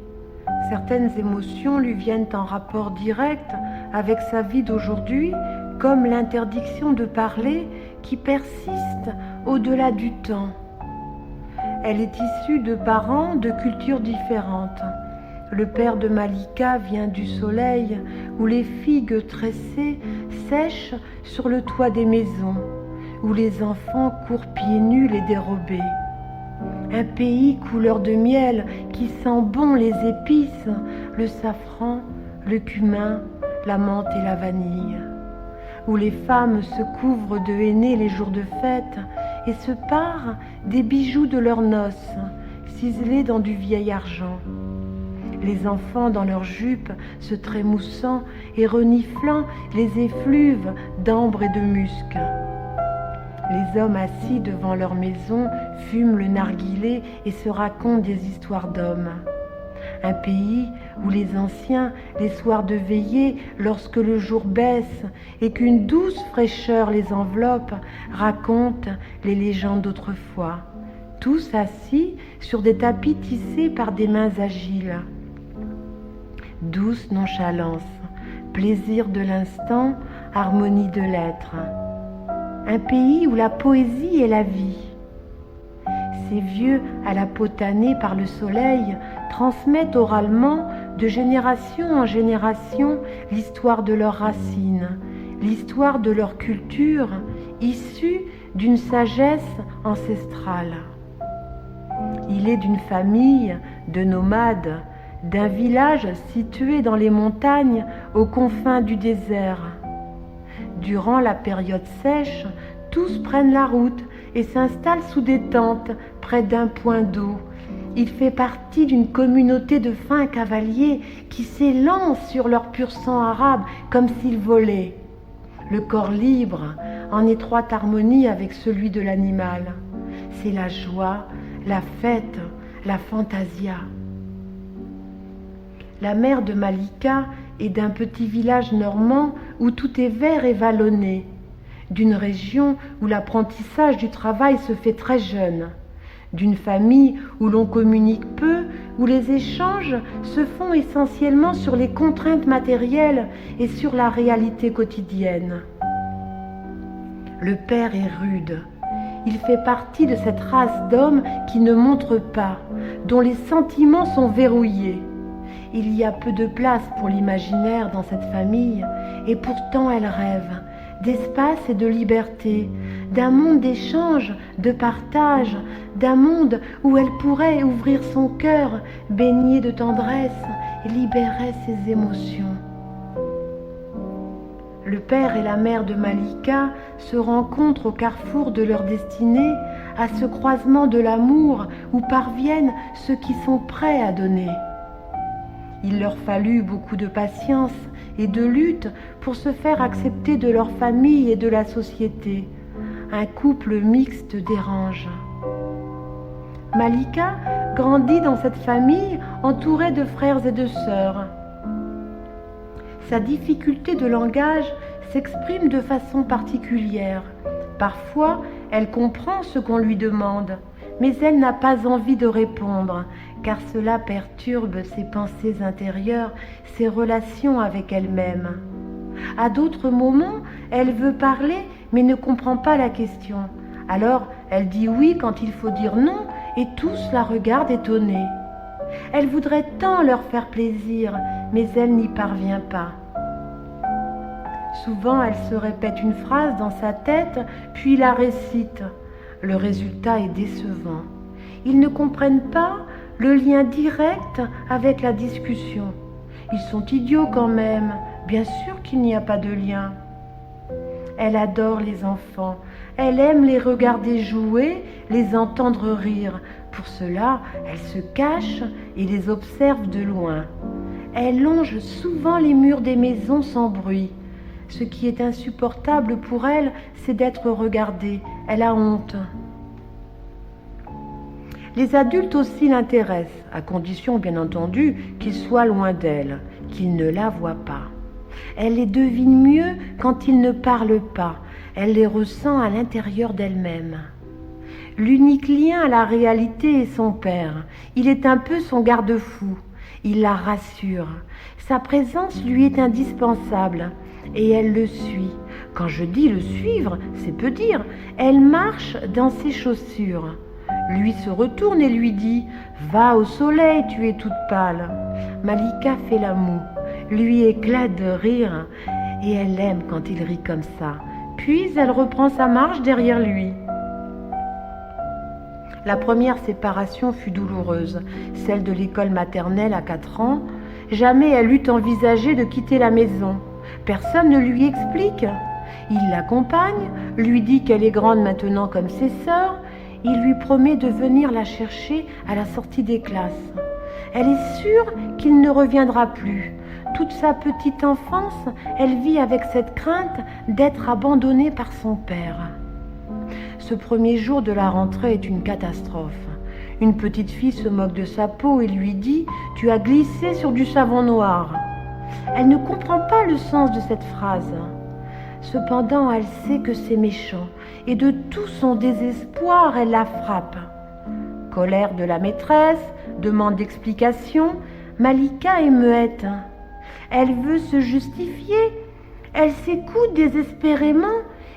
Certaines émotions lui viennent en rapport direct avec sa vie d'aujourd'hui, comme l'interdiction de parler qui persiste au-delà du temps. Elle est issue de parents de cultures différentes. Le père de Malika vient du soleil où les figues tressées sèchent sur le toit des maisons, où les enfants courent pieds nus les dérobés. Un pays couleur de miel qui sent bon les épices, le safran, le cumin, la menthe et la vanille, où les femmes se couvrent de henné les jours de fête et se parent des bijoux de leurs noces, ciselés dans du vieil argent. Les enfants dans leurs jupes se trémoussant et reniflant les effluves d'ambre et de musc. Les hommes assis devant leur maison fument le narguilé et se racontent des histoires d'hommes. Un pays où les anciens, les soirs de veillée, lorsque le jour baisse et qu'une douce fraîcheur les enveloppe, racontent les légendes d'autrefois, tous assis sur des tapis tissés par des mains agiles. Douce nonchalance, plaisir de l'instant, harmonie de l'être. Un pays où la poésie est la vie. Ces vieux à la peau tannée par le soleil transmettent oralement de génération en génération l'histoire de leurs racines, l'histoire de leur culture issue d'une sagesse ancestrale. Il est d'une famille de nomades, d'un village situé dans les montagnes aux confins du désert. Durant la période sèche, tous prennent la route et s'installent sous des tentes près d'un point d'eau. Il fait partie d'une communauté de fins cavaliers qui s'élancent sur leur pur sang arabe comme s'ils volaient. Le corps libre, en étroite harmonie avec celui de l'animal. C'est la joie, la fête, la fantasia. La mère de Malika est d'un petit village normand où tout est vert et vallonné, d'une région où l'apprentissage du travail se fait très jeune, d'une famille où l'on communique peu, où les échanges se font essentiellement sur les contraintes matérielles et sur la réalité quotidienne. Le père est rude. Il fait partie de cette race d'hommes qui ne montrent pas, dont les sentiments sont verrouillés. Il y a peu de place pour l'imaginaire dans cette famille, et pourtant elle rêve d'espace et de liberté, d'un monde d'échange, de partage, d'un monde où elle pourrait ouvrir son cœur, baigner de tendresse et libérer ses émotions. Le père et la mère de Malika se rencontrent au carrefour de leur destinée, à ce croisement de l'amour où parviennent ceux qui sont prêts à donner. Il leur fallut beaucoup de patience et de lutte pour se faire accepter de leur famille et de la société. Un couple mixte dérange. Malika grandit dans cette famille entourée de frères et de sœurs. Sa difficulté de langage s'exprime de façon particulière. Parfois, elle comprend ce qu'on lui demande, mais elle n'a pas envie de répondre, car cela perturbe ses pensées intérieures, ses relations avec elle-même. À d'autres moments, elle veut parler, mais ne comprend pas la question. Alors, elle dit oui quand il faut dire non, et tous la regardent étonnés. Elle voudrait tant leur faire plaisir, mais elle n'y parvient pas. Souvent, elle se répète une phrase dans sa tête, puis la récite. Le résultat est décevant. Ils ne comprennent pas le lien direct avec la discussion. Ils sont idiots quand même. Bien sûr qu'il n'y a pas de lien. Elle adore les enfants. Elle aime les regarder jouer, les entendre rire. Pour cela, elle se cache et les observe de loin. Elle longe souvent les murs des maisons sans bruit. Ce qui est insupportable pour elle, c'est d'être regardée. Elle a honte. Les adultes aussi l'intéressent, à condition bien entendu qu'ils soient loin d'elle, qu'ils ne la voient pas. Elle les devine mieux quand ils ne parlent pas. Elle les ressent à l'intérieur d'elle-même. L'unique lien à la réalité est son père. Il est un peu son garde-fou. Il la rassure. Sa présence lui est indispensable. Et elle le suit. Quand je dis le suivre, c'est peu dire. Elle marche dans ses chaussures. Lui se retourne et lui dit « Va au soleil, tu es toute pâle ». Malika fait la moue. Lui éclate de rire et elle aime quand il rit comme ça. Puis elle reprend sa marche derrière lui. La première séparation fut douloureuse, celle de l'école maternelle à 4 ans. Jamais elle eût envisagé de quitter la maison. Personne ne lui explique. Il l'accompagne, lui dit qu'elle est grande maintenant comme ses sœurs. Il lui promet de venir la chercher à la sortie des classes. Elle est sûre qu'il ne reviendra plus. Toute sa petite enfance, elle vit avec cette crainte d'être abandonnée par son père. Ce premier jour de la rentrée est une catastrophe. Une petite fille se moque de sa peau et lui dit « Tu as glissé sur du savon noir ». Elle ne comprend pas le sens de cette phrase. Cependant, elle sait que c'est méchant et de tout son désespoir, elle la frappe. Colère de la maîtresse, demande d'explication, Malika est muette. Elle veut se justifier. Elle s'écoute désespérément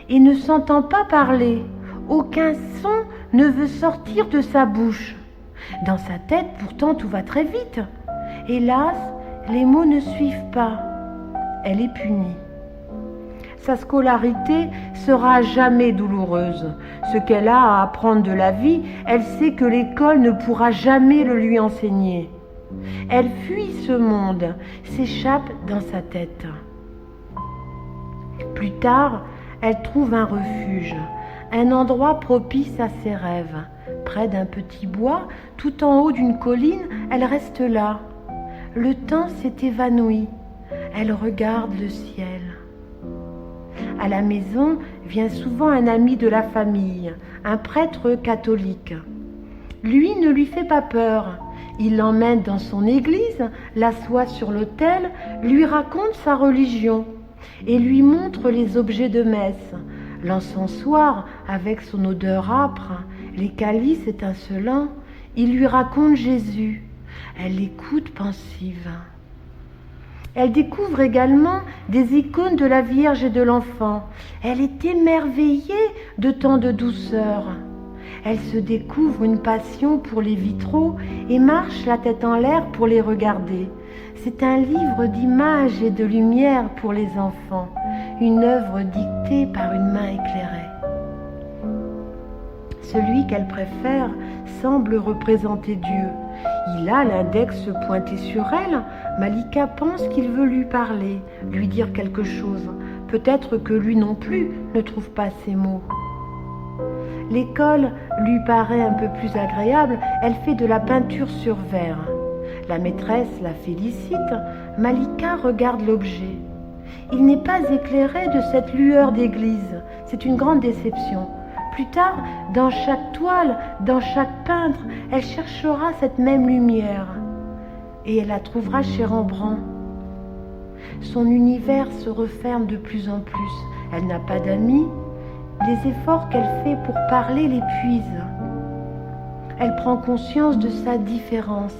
et ne s'entend pas parler. Aucun son ne veut sortir de sa bouche. Dans sa tête, pourtant, tout va très vite. Hélas, les mots ne suivent pas. Elle est punie. Sa scolarité sera à jamais douloureuse. Ce qu'elle a à apprendre de la vie, elle sait que l'école ne pourra jamais le lui enseigner. Elle fuit ce monde, s'échappe dans sa tête. Plus tard, elle trouve un refuge, un endroit propice à ses rêves. Près d'un petit bois, tout en haut d'une colline, elle reste là. Le temps s'est évanoui. Elle regarde le ciel. À la maison vient souvent un ami de la famille, un prêtre catholique. Lui ne lui fait pas peur. Il l'emmène dans son église, l'assoit sur l'autel, lui raconte sa religion et lui montre les objets de messe, l'encensoir avec son odeur âpre, les calices étincelants. Il lui raconte Jésus. Elle l'écoute pensive. Elle découvre également des icônes de la Vierge et de l'Enfant. Elle est émerveillée de tant de douceur. Elle se découvre une passion pour les vitraux et marche la tête en l'air pour les regarder. C'est un livre d'images et de lumière pour les enfants, une œuvre dictée par une main éclairée. Celui qu'elle préfère semble représenter Dieu. Il a l'index pointé sur elle. Malika pense qu'il veut lui parler, lui dire quelque chose. Peut-être que lui non plus ne trouve pas ces mots. L'école lui paraît un peu plus agréable. Elle fait de la peinture sur verre. La maîtresse la félicite. Malika regarde l'objet. Il n'est pas éclairé de cette lueur d'église. C'est une grande déception. Plus tard, dans chaque toile, dans chaque peintre, elle cherchera cette même lumière. Et elle la trouvera chez Rembrandt. Son univers se referme de plus en plus. Elle n'a pas d'amis. Les efforts qu'elle fait pour parler l'épuisent. Elle prend conscience de sa différence.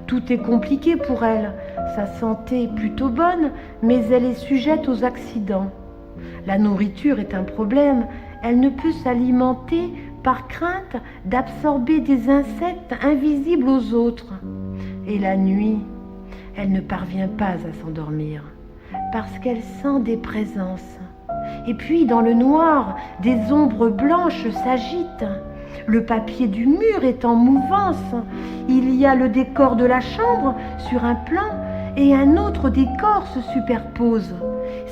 Tout est compliqué pour elle. Sa santé est plutôt bonne, mais elle est sujette aux accidents. La nourriture est un problème. Elle ne peut s'alimenter par crainte d'absorber des insectes invisibles aux autres. Et la nuit, elle ne parvient pas à s'endormir parce qu'elle sent des présences. Et puis, dans le noir, des ombres blanches s'agitent. Le papier du mur est en mouvance. Il y a le décor de la chambre sur un plan et un autre décor se superpose.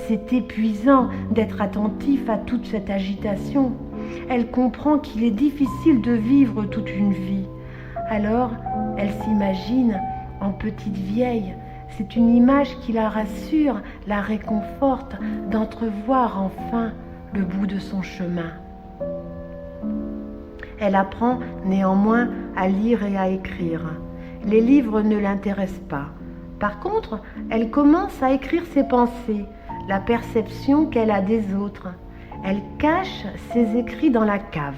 C'est épuisant d'être attentif à toute cette agitation. Elle comprend qu'il est difficile de vivre toute une vie. Alors, elle s'imagine en petite vieille. C'est une image qui la rassure, la réconforte d'entrevoir enfin le bout de son chemin. Elle apprend néanmoins à lire et à écrire. Les livres ne l'intéressent pas. Par contre, elle commence à écrire ses pensées, la perception qu'elle a des autres. Elle cache ses écrits dans la cave.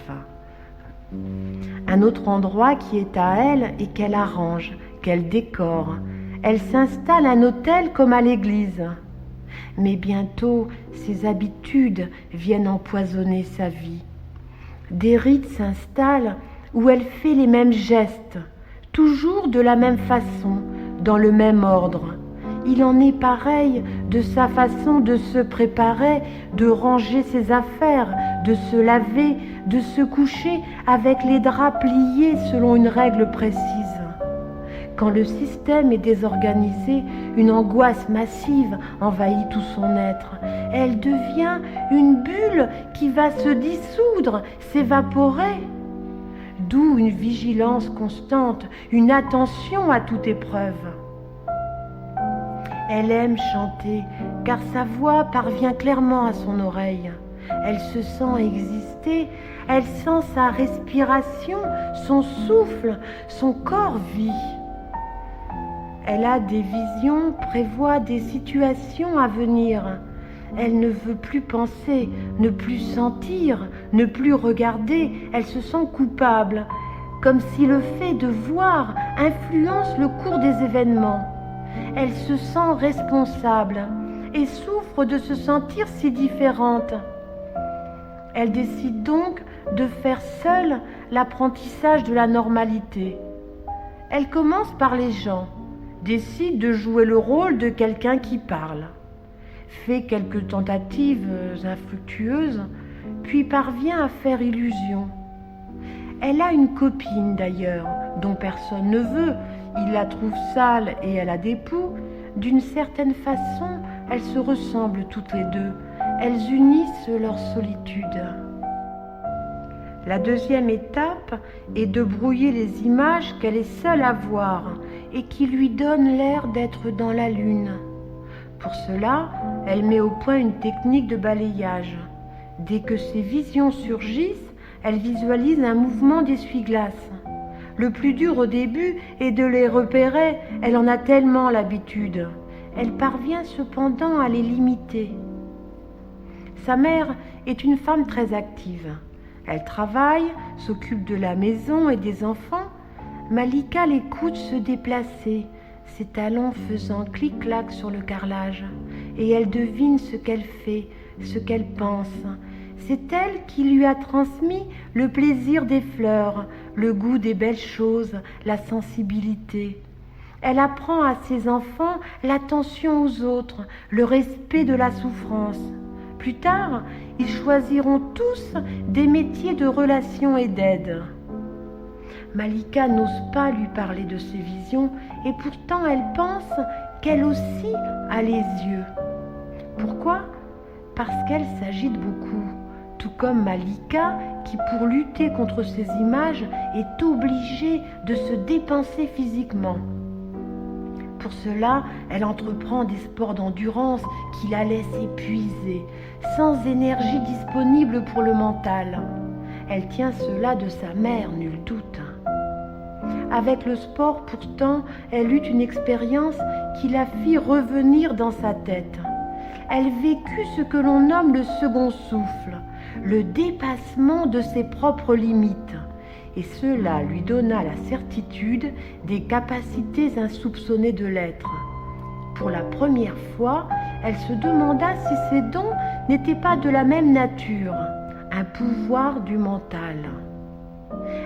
Un autre endroit qui est à elle et qu'elle arrange, qu'elle décore. Elle s'installe un hôtel comme à l'église. Mais bientôt, ses habitudes viennent empoisonner sa vie. Des rites s'installent où elle fait les mêmes gestes, toujours de la même façon, dans le même ordre. Il en est pareil de sa façon de se préparer, de ranger ses affaires, de se laver, de se coucher avec les draps pliés selon une règle précise. Quand le système est désorganisé, une angoisse massive envahit tout son être. Elle devient une bulle qui va se dissoudre, s'évaporer. D'où une vigilance constante, une attention à toute épreuve. Elle aime chanter, car sa voix parvient clairement à son oreille. Elle se sent exister, elle sent sa respiration, son souffle, son corps vit. Elle a des visions, prévoit des situations à venir. Elle ne veut plus penser, ne plus sentir, ne plus regarder. Elle se sent coupable, comme si le fait de voir influence le cours des événements. Elle se sent responsable et souffre de se sentir si différente. Elle décide donc de faire seule l'apprentissage de la normalité. Elle commence par les gens, décide de jouer le rôle de quelqu'un qui parle, fait quelques tentatives infructueuses, puis parvient à faire illusion. Elle a une copine d'ailleurs, dont personne ne veut. Il la trouve sale et elle a des poux. D'une certaine façon, elles se ressemblent toutes les deux. Elles unissent leur solitude. La deuxième étape est de brouiller les images qu'elle est seule à voir et qui lui donnent l'air d'être dans la lune. Pour cela, elle met au point une technique de balayage. Dès que ses visions surgissent, elle visualise un mouvement d'essuie-glace. Le plus dur au début est de les repérer, elle en a tellement l'habitude. Elle parvient cependant à les limiter. Sa mère est une femme très active. Elle travaille, s'occupe de la maison et des enfants. Malika l'écoute se déplacer, ses talons faisant clic-clac sur le carrelage, et elle devine ce qu'elle fait, ce qu'elle pense. C'est elle qui lui a transmis le plaisir des fleurs, le goût des belles choses, la sensibilité. Elle apprend à ses enfants l'attention aux autres, le respect de la souffrance. Plus tard, ils choisiront tous des métiers de relation et d'aide. Malika n'ose pas lui parler de ses visions et pourtant elle pense qu'elle aussi a les yeux. Pourquoi ? Parce qu'elle s'agite beaucoup, tout comme Malika qui, pour lutter contre ces images, est obligée de se dépenser physiquement. Pour cela, elle entreprend des sports d'endurance qui la laissent épuisée, sans énergie disponible pour le mental. Elle tient cela de sa mère, nul doute. Avec le sport, pourtant, elle eut une expérience qui la fit revenir dans sa tête. Elle vécut ce que l'on nomme le second souffle, le dépassement de ses propres limites. Et cela lui donna la certitude des capacités insoupçonnées de l'être. Pour la première fois, elle se demanda si ses dons n'étaient pas de la même nature, un pouvoir du mental.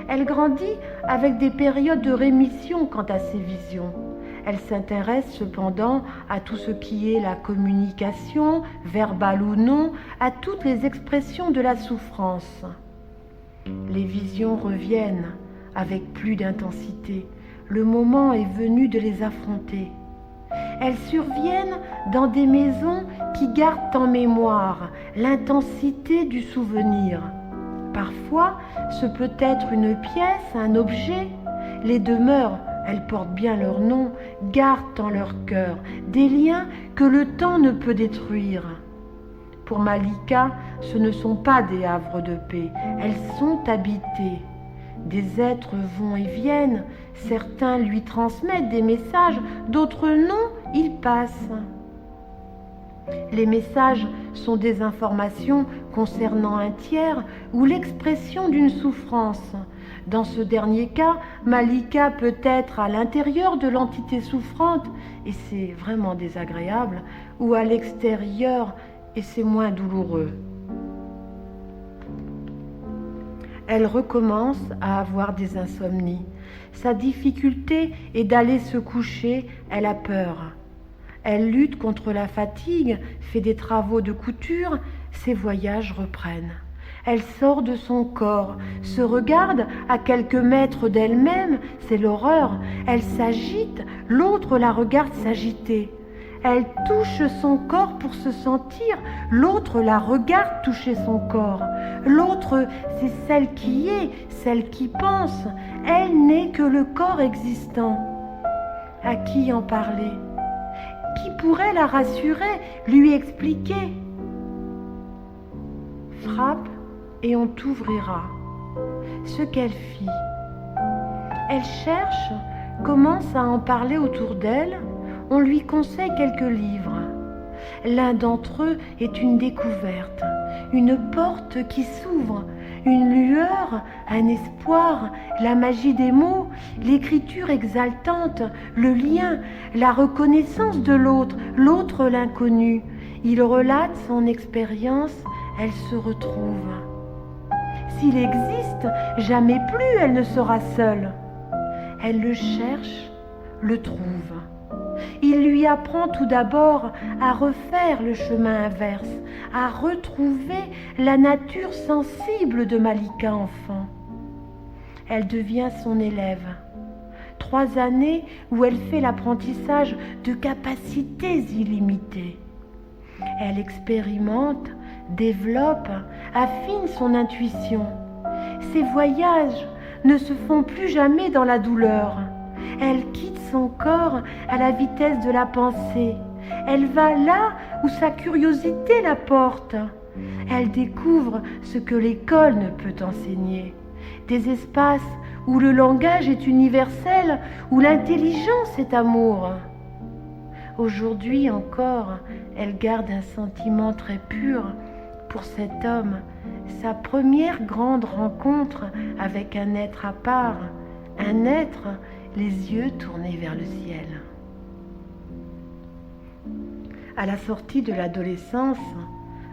Elle grandit avec des périodes de rémission quant à ses visions. Elle s'intéresse cependant à tout ce qui est la communication, verbale ou non, à toutes les expressions de la souffrance. Les visions reviennent avec plus d'intensité. Le moment est venu de les affronter. Elles surviennent dans des maisons qui gardent en mémoire l'intensité du souvenir. Parfois, ce peut être une pièce, un objet. Les demeures, elles portent bien leur nom, gardent en leur cœur des liens que le temps ne peut détruire. Pour Malika, ce ne sont pas des havres de paix, elles sont habitées. Des êtres vont et viennent, certains lui transmettent des messages, d'autres non, ils passent. Les messages sont des informations concernant un tiers ou l'expression d'une souffrance. Dans ce dernier cas, Malika peut être à l'intérieur de l'entité souffrante, et c'est vraiment désagréable, ou à l'extérieur, et c'est moins douloureux. Elle recommence à avoir des insomnies. Sa difficulté est d'aller se coucher, elle a peur. Elle lutte contre la fatigue, fait des travaux de couture, ses voyages reprennent. Elle sort de son corps, se regarde à quelques mètres d'elle-même, c'est l'horreur. Elle s'agite, l'autre la regarde s'agiter. Elle touche son corps pour se sentir, l'autre la regarde toucher son corps. L'autre, c'est celle qui est, celle qui pense. Elle n'est que le corps existant. À qui en parler ? Qui pourrait la rassurer, lui expliquer ? Frappe et on t'ouvrira. Ce qu'elle fit. Elle cherche, commence à en parler autour d'elle. On lui conseille quelques livres. L'un d'entre eux est une découverte, une porte qui s'ouvre, une lueur, un espoir, la magie des mots, l'écriture exaltante, le lien, la reconnaissance de l'autre, l'autre l'inconnu. Il relate son expérience, elle se retrouve. S'il existe, jamais plus elle ne sera seule. Elle le cherche, le trouve. Il lui apprend tout d'abord à refaire le chemin inverse, à retrouver la nature sensible de Malika enfant. Elle devient son élève. 3 années où elle fait l'apprentissage de capacités illimitées. Elle expérimente, développe, affine son intuition. Ses voyages ne se font plus jamais dans la douleur. Elle quitte son corps à la vitesse de la pensée. Elle va là où sa curiosité la porte. Elle découvre ce que l'école ne peut enseigner. des espaces où le langage est universel, où l'intelligence est amour. Aujourd'hui encore, elle garde un sentiment très pur pour cet homme, sa première grande rencontre avec un être à part, un être les yeux tournés vers le ciel. À la sortie de l'adolescence,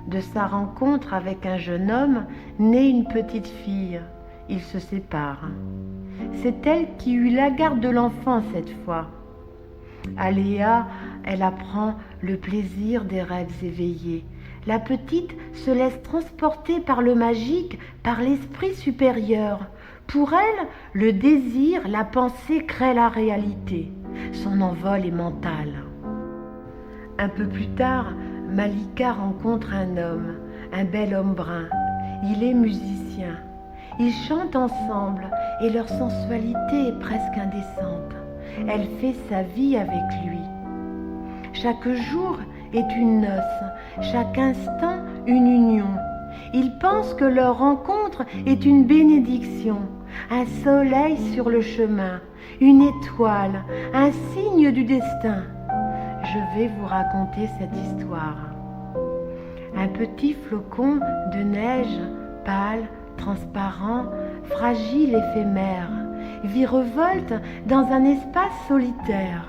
de sa rencontre avec un jeune homme, naît une petite fille. Ils se séparent. C'est elle qui eut la garde de l'enfant cette fois. À Léa, elle apprend le plaisir des rêves éveillés. La petite se laisse transporter par le magique, par l'esprit supérieur. Pour elle, le désir, la pensée crée la réalité. Son envol est mental. Un peu plus tard, Malika rencontre un homme, un bel homme brun. Il est musicien. Ils chantent ensemble et leur sensualité est presque indécente. Elle fait sa vie avec lui. Chaque jour est une noce, chaque instant une union. Ils pensent que leur rencontre est une bénédiction, un soleil sur le chemin, une étoile, un signe du destin. Je vais vous raconter cette histoire. Un petit flocon de neige, pâle, transparent, fragile, éphémère, virevolte dans un espace solitaire,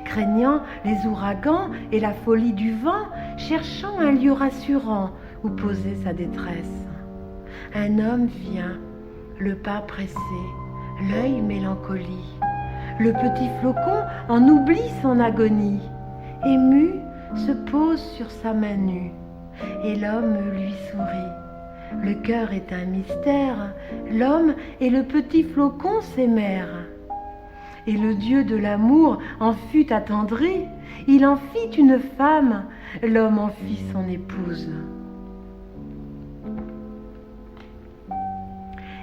craignant les ouragans et la folie du vent, cherchant un lieu rassurant où poser sa détresse. Un homme vient, le pas pressé, l'œil mélancolie. Le petit flocon en oublie son agonie. Ému, se pose sur sa main nue, et l'homme lui sourit. Le cœur est un mystère, l'homme et le petit flocon s'aimèrent. Et le Dieu de l'amour en fut attendri, il en fit une femme, l'homme en fit son épouse.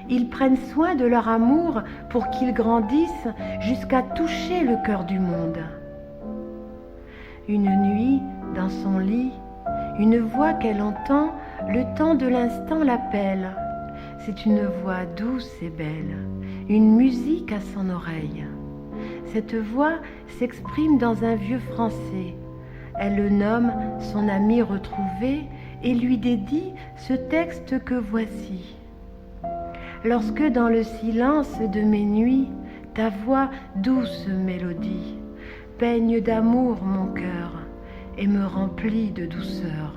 Ils prennent soin de leur amour pour qu'ils grandissent jusqu'à toucher le cœur du monde. Une nuit, dans son lit, une voix qu'elle entend, le temps de l'instant l'appelle. C'est une voix douce et belle, une musique à son oreille. Cette voix s'exprime dans un vieux français. Elle le nomme son ami retrouvé et lui dédie ce texte que voici. Lorsque dans le silence de mes nuits, ta voix douce mélodie peigne d'amour mon cœur et me remplit de douceur.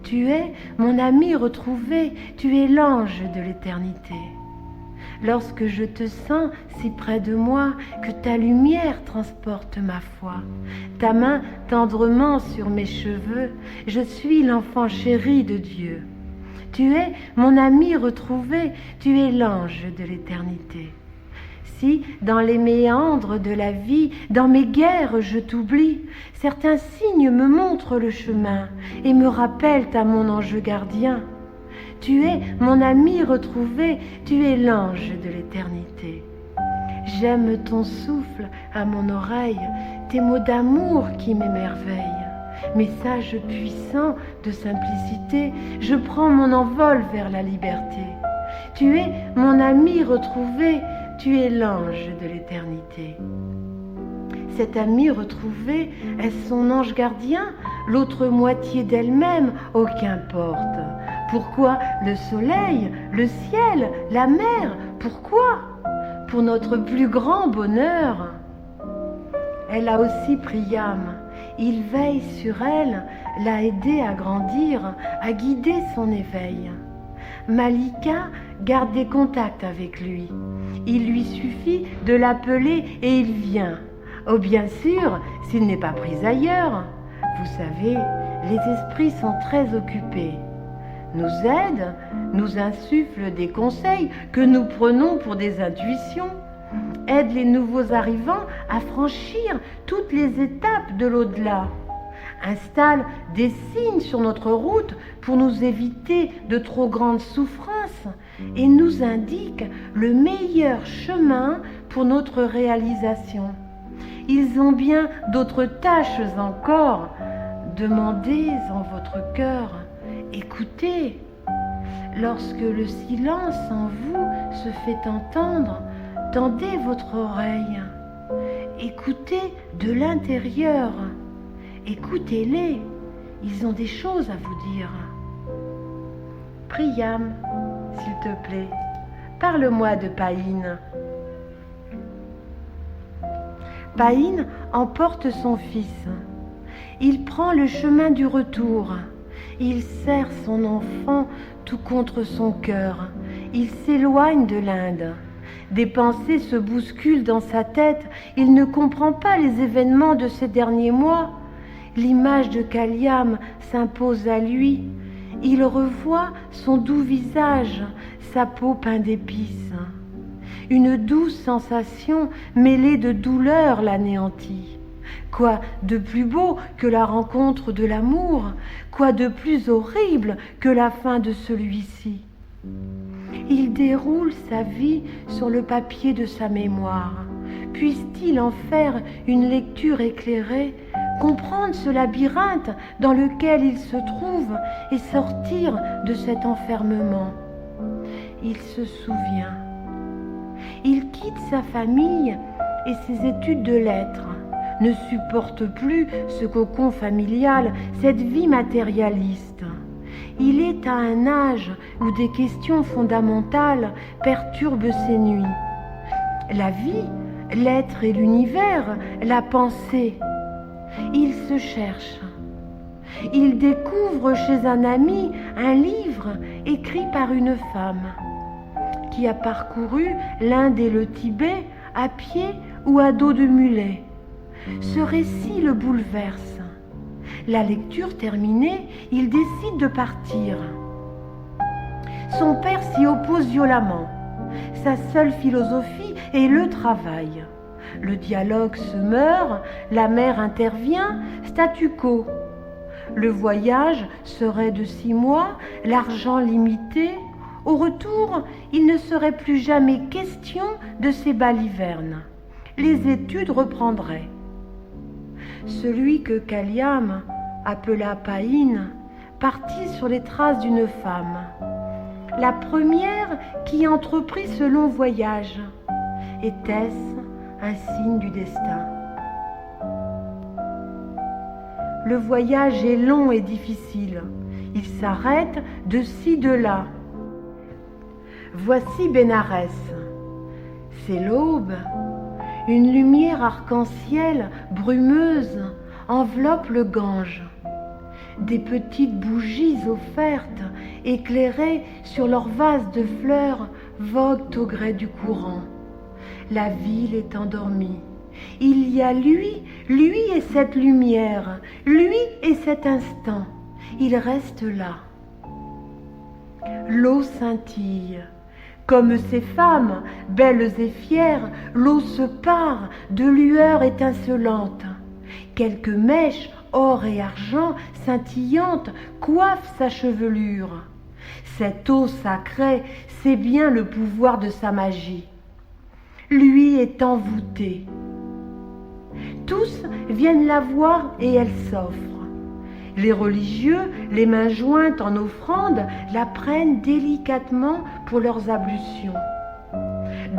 Tu es mon ami retrouvé, tu es l'ange de l'éternité. Lorsque je te sens si près de moi que ta lumière transporte ma foi, ta main tendrement sur mes cheveux, je suis l'enfant chéri de Dieu. Tu es mon ami retrouvé, tu es l'ange de l'éternité. Si, dans les méandres de la vie, dans mes guerres je t'oublie, certains signes me montrent le chemin et me rappellent à mon ange gardien. Tu es mon ami retrouvé, tu es l'ange de l'éternité. J'aime ton souffle à mon oreille, tes mots d'amour qui m'émerveillent. Message puissant de simplicité, je prends mon envol vers la liberté. Tu es mon ami retrouvé, tu es l'ange de l'éternité. Cet ami retrouvé, est-ce son ange gardien, l'autre moitié d'elle-même? Oh, qu'importe. Pourquoi le soleil, le ciel, la mer? Pourquoi? Pour notre plus grand bonheur. Elle a aussi Priam. Il veille sur elle, l'a aidée à grandir, à guider son éveil. Malika garde des contacts avec lui. Il lui suffit de l'appeler et il vient. Oh, bien sûr, s'il n'est pas pris ailleurs. Vous savez, les esprits sont très occupés. Nous aident, nous insufflent des conseils que nous prenons pour des intuitions. Aide les nouveaux arrivants à franchir toutes les étapes de l'au-delà. Installe des signes sur notre route pour nous éviter de trop grandes souffrances et nous indique le meilleur chemin pour notre réalisation. Ils ont bien d'autres tâches encore. Demandez en votre cœur, écoutez. Lorsque le silence en vous se fait entendre, tendez votre oreille. Écoutez de l'intérieur. Écoutez-les, ils ont des choses à vous dire. Priam, s'il te plaît, parle-moi de Païne. Païne emporte son fils. Il prend le chemin du retour. Il serre son enfant tout contre son cœur. Il s'éloigne de l'Inde. Des pensées se bousculent dans sa tête. Il ne comprend pas les événements de ces derniers mois. L'image de Kaliam s'impose à lui. Il revoit son doux visage, sa peau peinte d'épices. Une douce sensation mêlée de douleur l'anéantit. Quoi de plus beau que la rencontre de l'amour? Quoi de plus horrible que la fin de celui-ci? Il déroule sa vie sur le papier de sa mémoire. Puisse-t-il en faire une lecture éclairée, comprendre ce labyrinthe dans lequel il se trouve et sortir de cet enfermement? Il se souvient. Il quitte sa famille et ses études de lettres, ne supporte plus ce cocon familial, cette vie matérialiste. Il est à un âge où des questions fondamentales perturbent ses nuits. La vie, l'être et l'univers, la pensée. Il se cherche. Il découvre chez un ami un livre écrit par une femme qui a parcouru l'Inde et le Tibet à pied ou à dos de mulet. Ce récit le bouleverse. La lecture terminée, il décide de partir. Son père s'y oppose violemment. Sa seule philosophie est le travail. Le dialogue se meurt, la mère intervient, statu quo. Le voyage serait de 6 mois, l'argent limité. Au retour, il ne serait plus jamais question de ces balivernes. Les études reprendraient. Celui que Kaliam appela Païne partit sur les traces d'une femme, la première qui entreprit ce long voyage. Était-ce un signe du destin? Le voyage est long et difficile. Il s'arrête de ci, de là. Voici Bénarès. C'est l'aube. Une lumière arc-en-ciel brumeuse enveloppe le Gange. Des petites bougies offertes, éclairées sur leurs vases de fleurs, voguent au gré du courant. La ville est endormie. Il y a lui et cette lumière, lui et cet instant. Il reste là. L'eau scintille. Comme ces femmes, belles et fières, l'eau se pare de lueurs étincelantes. Quelques mèches, or et argent, scintillantes, coiffent sa chevelure. Cette eau sacrée, c'est bien le pouvoir de sa magie. Lui est envoûté. Tous viennent la voir et elle s'offre. Les religieux, les mains jointes en offrande, la prennent délicatement pour leurs ablutions.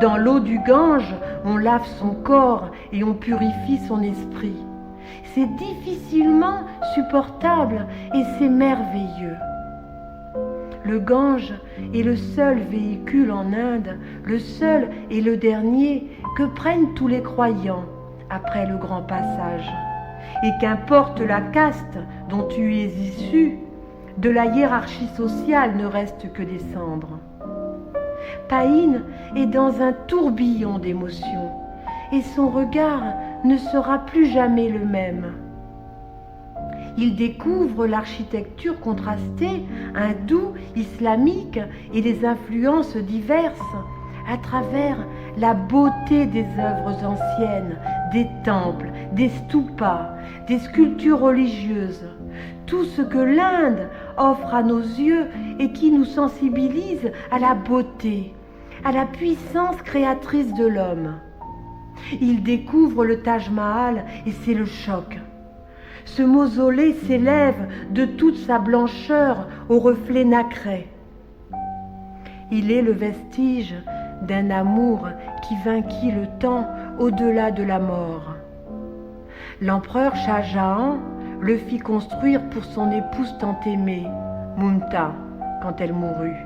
Dans l'eau du Gange, on lave son corps et on purifie son esprit. C'est difficilement supportable et c'est merveilleux. Le Gange est le seul véhicule en Inde, le seul et le dernier que prennent tous les croyants après le grand passage. Et qu'importe la caste dont tu es issu, de la hiérarchie sociale ne reste que des cendres. Païne est dans un tourbillon d'émotions et son regard ne sera plus jamais le même. Il découvre l'architecture contrastée, hindoue, islamique et les influences diverses à travers la beauté des œuvres anciennes, des temples, des stupas, des sculptures religieuses, tout ce que l'Inde offre à nos yeux et qui nous sensibilise à la beauté, à la puissance créatrice de l'homme. Il découvre le Taj Mahal et c'est le choc. Ce mausolée s'élève de toute sa blancheur au reflet nacré. Il est le vestige d'un amour qui vainquit le temps au-delà de la mort. L'empereur Shah Jahan le fit construire pour son épouse tant aimée, Mumta, quand elle mourut.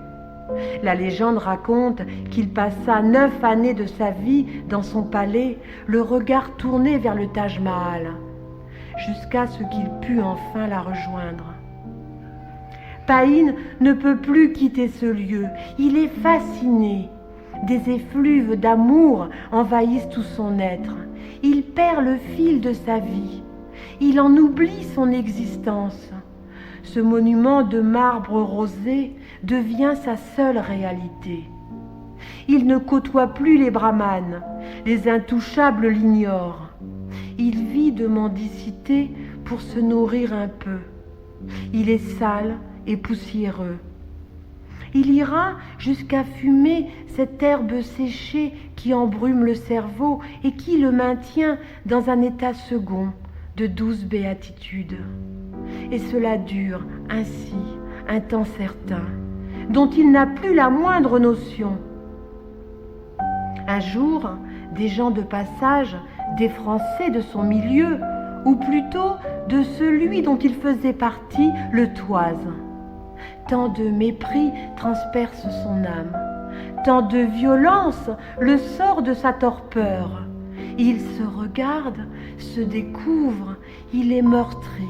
La légende raconte qu'il passa 9 années de sa vie dans son palais, le regard tourné vers le Taj Mahal, jusqu'à ce qu'il pût enfin la rejoindre. Païn ne peut plus quitter ce lieu, il est fasciné. Des effluves d'amour envahissent tout son être. Il perd le fil de sa vie. Il en oublie son existence. Ce monument de marbre rosé devient sa seule réalité. Il ne côtoie plus les brahmanes, les intouchables l'ignorent. Il vit de mendicité pour se nourrir un peu. Il est sale et poussiéreux. Il ira jusqu'à fumer cette herbe séchée qui embrume le cerveau et qui le maintient dans un état second de douce béatitude. Et cela dure ainsi un temps certain, dont il n'a plus la moindre notion. Un jour, des gens de passage, des Français de son milieu, ou plutôt de celui dont il faisait partie, le toisent. Tant de mépris transperce son âme, tant de violence le sort de sa torpeur. Il se regarde, se découvre, il est meurtri.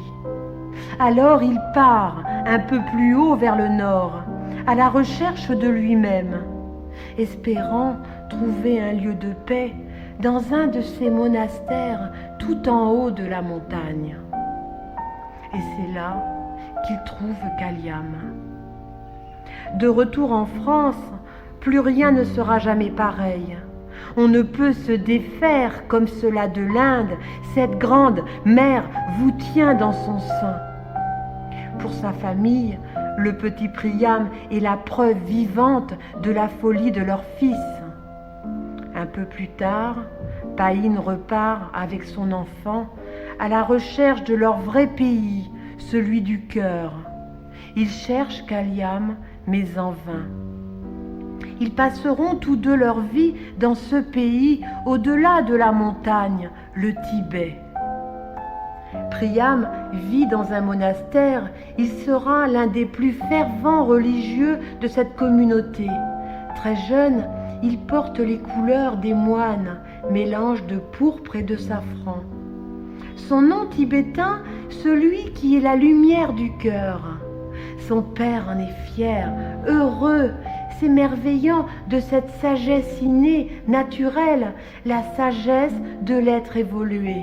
Alors il part un peu plus haut vers le nord, à la recherche de lui-même, espérant trouver un lieu de paix dans un de ces monastères tout en haut de la montagne. Et c'est là qu'il trouve Kaliam. De retour en France, plus rien ne sera jamais pareil. On ne peut se défaire comme cela de l'Inde, cette grande mère vous tient dans son sein. Pour sa famille, le petit Priam est la preuve vivante de la folie de leur fils. Un peu plus tard, Païn repart avec son enfant à la recherche de leur vrai pays, celui du cœur. Ils cherchent Kaliam, mais en vain. Ils passeront tous deux leur vie dans ce pays au-delà de la montagne, le Tibet. Priam vit dans un monastère, il sera l'un des plus fervents religieux de cette communauté. Très jeune, il porte les couleurs des moines, mélange de pourpre et de safran. Son nom tibétain, celui qui est la lumière du cœur. Son père en est fier, heureux, s'émerveillant de cette sagesse innée, naturelle, la sagesse de l'être évolué.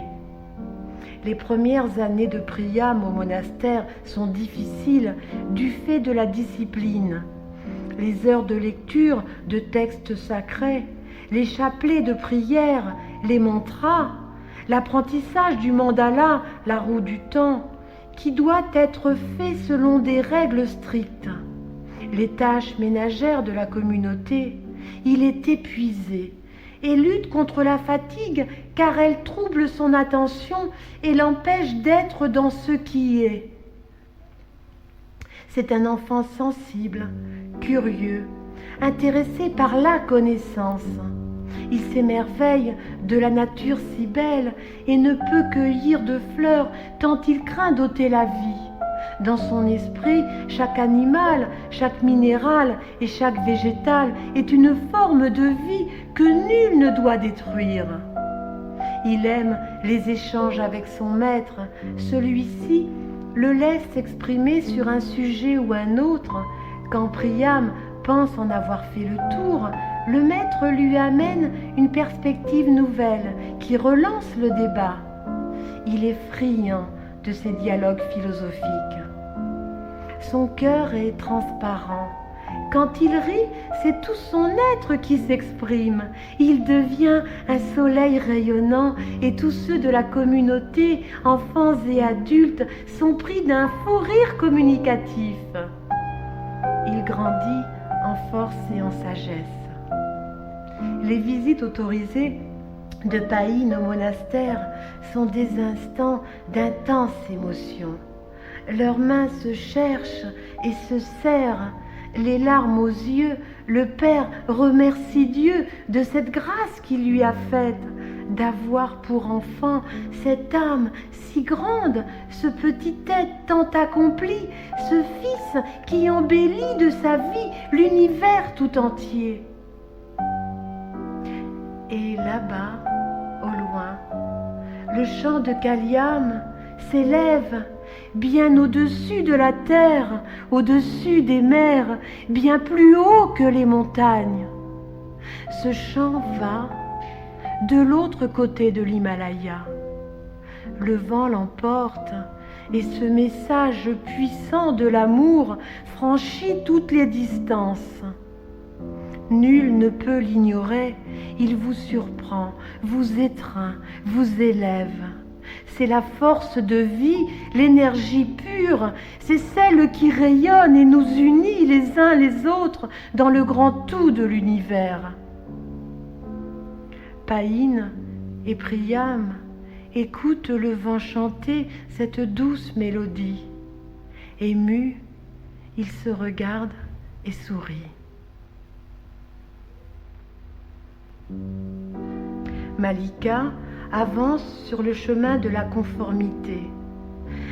Les premières années de Priam au monastère sont difficiles du fait de la discipline. Les heures de lecture de textes sacrés, les chapelets de prière, les mantras, l'apprentissage du mandala, la roue du temps, qui doit être fait selon des règles strictes. Les tâches ménagères de la communauté, il est épuisé et lutte contre la fatigue car elle trouble son attention et l'empêche d'être dans ce qui est. C'est un enfant sensible, curieux, intéressé par la connaissance. Il s'émerveille de la nature si belle et ne peut cueillir de fleurs tant il craint d'ôter la vie. Dans son esprit, chaque animal, chaque minéral et chaque végétal est une forme de vie que nul ne doit détruire. Il aime les échanges avec son maître. Celui-ci le laisse s'exprimer sur un sujet ou un autre. Quand Priam pense en avoir fait le tour, le maître lui amène une perspective nouvelle qui relance le débat. Il est friand de ces dialogues philosophiques. Son cœur est transparent. Quand il rit, c'est tout son être qui s'exprime. Il devient un soleil rayonnant et tous ceux de la communauté, enfants et adultes, sont pris d'un fou rire communicatif. Il grandit en force et en sagesse. Les visites autorisées de Païn au monastère sont des instants d'intense émotion. Leurs mains se cherchent et se serrent, les larmes aux yeux, le père remercie Dieu de cette grâce qu'il lui a faite, d'avoir pour enfant cette âme si grande, ce petit être tant accompli, ce fils qui embellit de sa vie l'univers tout entier. Et là-bas, au loin, le chant de Kaliam s'élève bien au-dessus de la terre, au-dessus des mers, bien plus haut que les montagnes. Ce chant va de l'autre côté de l'Himalaya. Le vent l'emporte et ce message puissant de l'amour franchit toutes les distances. Nul ne peut l'ignorer, il vous surprend, vous étreint, vous élève. C'est la force de vie, l'énergie pure, c'est celle qui rayonne et nous unit les uns les autres dans le grand tout de l'univers. Païn et Priam écoutent le vent chanter cette douce mélodie. Émus, ils se regardent et sourient. Malika avance sur le chemin de la conformité.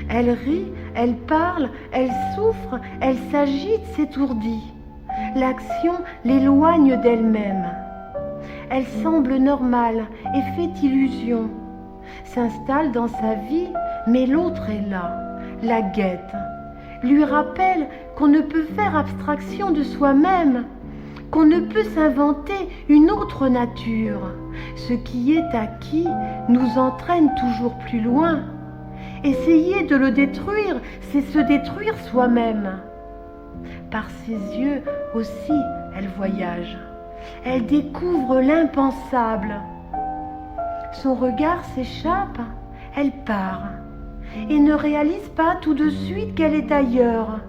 Elle rit, elle parle, elle souffre, elle s'agite, s'étourdit. L'action l'éloigne d'elle-même. Elle semble normale et fait illusion. S'installe dans sa vie, mais l'autre est là, la guette. Lui rappelle qu'on ne peut faire abstraction de soi-même, qu'on ne peut s'inventer une autre nature. Ce qui est acquis nous entraîne toujours plus loin. Essayer de le détruire, c'est se détruire soi-même. Par ses yeux aussi, elle voyage. Elle découvre l'impensable. Son regard s'échappe, elle part et ne réalise pas tout de suite qu'elle est ailleurs.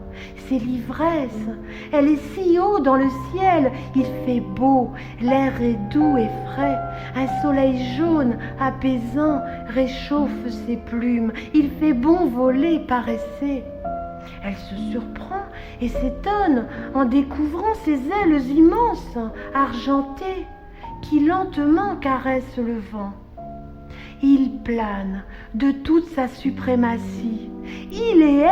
C'est l'ivresse, elle est si haut dans le ciel, il fait beau, l'air est doux et frais, un soleil jaune, apaisant, réchauffe ses plumes, il fait bon voler, paresser. Elle se surprend et s'étonne en découvrant ses ailes immenses, argentées, qui lentement caressent le vent. Il plane de toute sa suprématie. Il et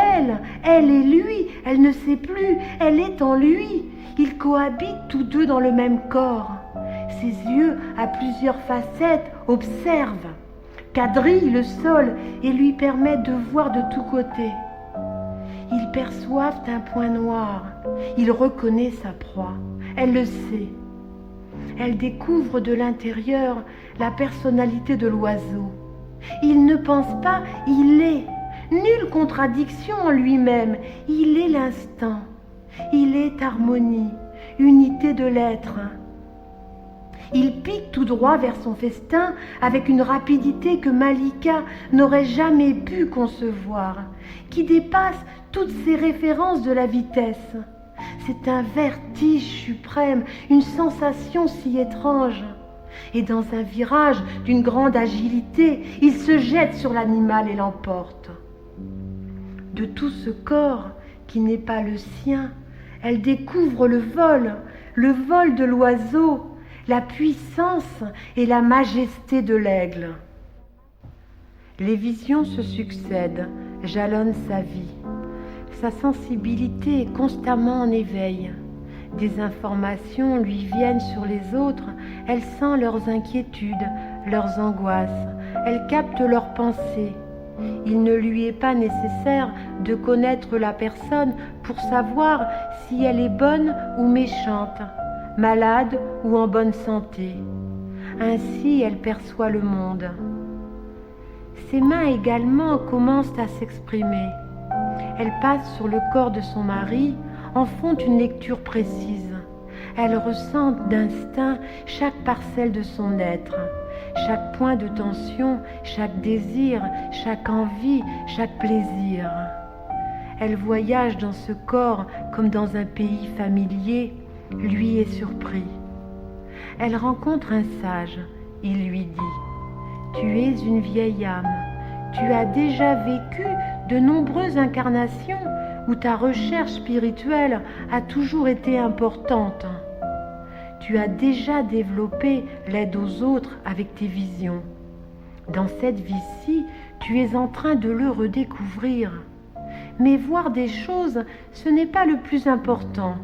elle et lui, elle ne sait plus, elle est en lui. Ils cohabitent tous deux dans le même corps. Ses yeux, à plusieurs facettes, observent, quadrillent le sol et lui permettent de voir de tous côtés. Ils perçoivent un point noir. Il reconnaît sa proie. Elle le sait. Elle découvre de l'intérieur la personnalité de l'oiseau. Il ne pense pas, il est. Nulle contradiction en lui-même. Il est l'instant. Il est harmonie, unité de l'être. Il pique tout droit vers son festin avec une rapidité que Malika n'aurait jamais pu concevoir, qui dépasse toutes ses références de la vitesse. C'est un vertige suprême, une sensation si étrange. Et dans un virage d'une grande agilité, il se jette sur l'animal et l'emporte. De tout ce corps qui n'est pas le sien, elle découvre le vol de l'oiseau, la puissance et la majesté de l'aigle. Les visions se succèdent, jalonnent sa vie. Sa sensibilité est constamment en éveil. Des informations lui viennent sur les autres, elle sent leurs inquiétudes, leurs angoisses, elle capte leurs pensées. Il ne lui est pas nécessaire de connaître la personne pour savoir si elle est bonne ou méchante, malade ou en bonne santé. Ainsi, elle perçoit le monde. Ses mains également commencent à s'exprimer. Elle passe sur le corps de son mari, en font une lecture précise. Elle ressent d'instinct chaque parcelle de son être, chaque point de tension, chaque désir, chaque envie, chaque plaisir. Elle voyage dans ce corps comme dans un pays familier, lui est surpris. Elle rencontre un sage, il lui dit « Tu es une vieille âme, tu as déjà vécu de nombreuses incarnations où ta recherche spirituelle a toujours été importante. Tu as déjà développé l'aide aux autres avec tes visions. Dans cette vie-ci, tu es en train de le redécouvrir. Mais voir des choses, ce n'est pas le plus important.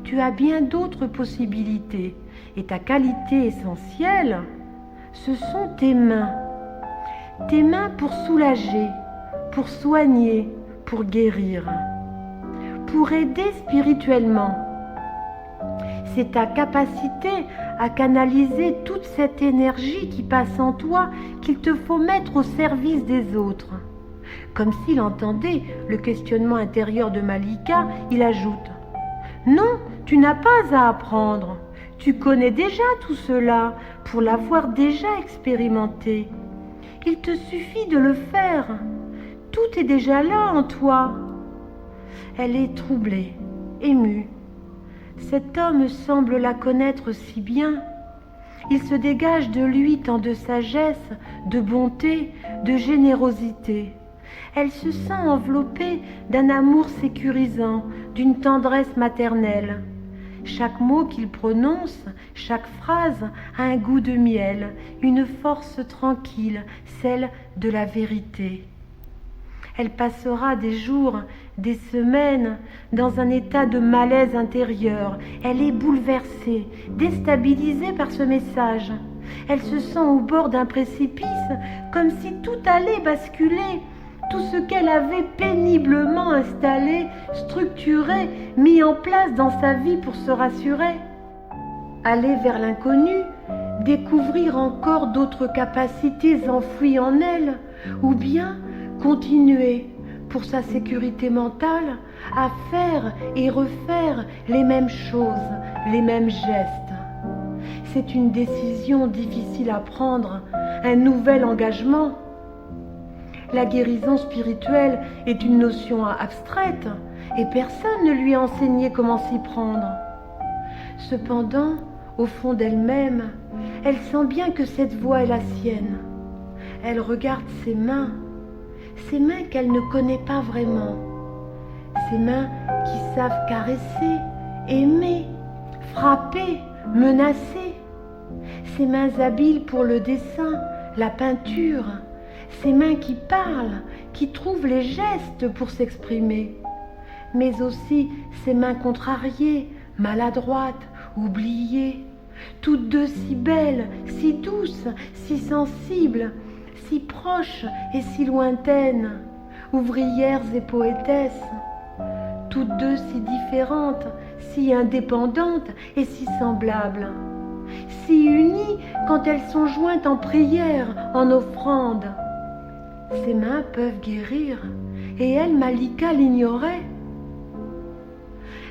Tu as bien d'autres possibilités et ta qualité essentielle, ce sont tes mains. Tes mains pour soulager, pour soigner, pour guérir, pour aider spirituellement. C'est ta capacité à canaliser toute cette énergie qui passe en toi qu'il te faut mettre au service des autres. Comme s'il entendait le questionnement intérieur de Malika, il ajoute « Non, tu n'as pas à apprendre. Tu connais déjà tout cela pour l'avoir déjà expérimenté. Il te suffit de le faire. Tout est déjà là en toi. » Elle est troublée, émue. Cet homme semble la connaître si bien. Il se dégage de lui tant de sagesse, de bonté, de générosité. Elle se sent enveloppée d'un amour sécurisant, d'une tendresse maternelle. Chaque mot qu'il prononce, chaque phrase a un goût de miel, une force tranquille, celle de la vérité. Elle passera des jours, des semaines dans un état de malaise intérieur. Elle est bouleversée, déstabilisée par ce message. Elle se sent au bord d'un précipice, comme si tout allait basculer. Tout ce qu'elle avait péniblement installé, structuré, mis en place dans sa vie pour se rassurer. Aller vers l'inconnu, découvrir encore d'autres capacités enfouies en elle, ou bien continuer, pour sa sécurité mentale, à faire et refaire les mêmes choses, les mêmes gestes. C'est une décision difficile à prendre, un nouvel engagement. La guérison spirituelle est une notion abstraite et personne ne lui a enseigné comment s'y prendre. Cependant, au fond d'elle-même, elle sent bien que cette voie est la sienne. Elle regarde ses mains qu'elle ne connaît pas vraiment, ses mains qui savent caresser, aimer, frapper, menacer, ses mains habiles pour le dessin, la peinture, ses mains qui parlent, qui trouvent les gestes pour s'exprimer, mais aussi ses mains contrariées, maladroites, oubliées, toutes deux si belles, si douces, si sensibles, si proches et si lointaines, ouvrières et poétesses, toutes deux si différentes, si indépendantes et si semblables, si unies quand elles sont jointes en prière, en offrande. Ses mains peuvent guérir, et elle, Malika, l'ignorait.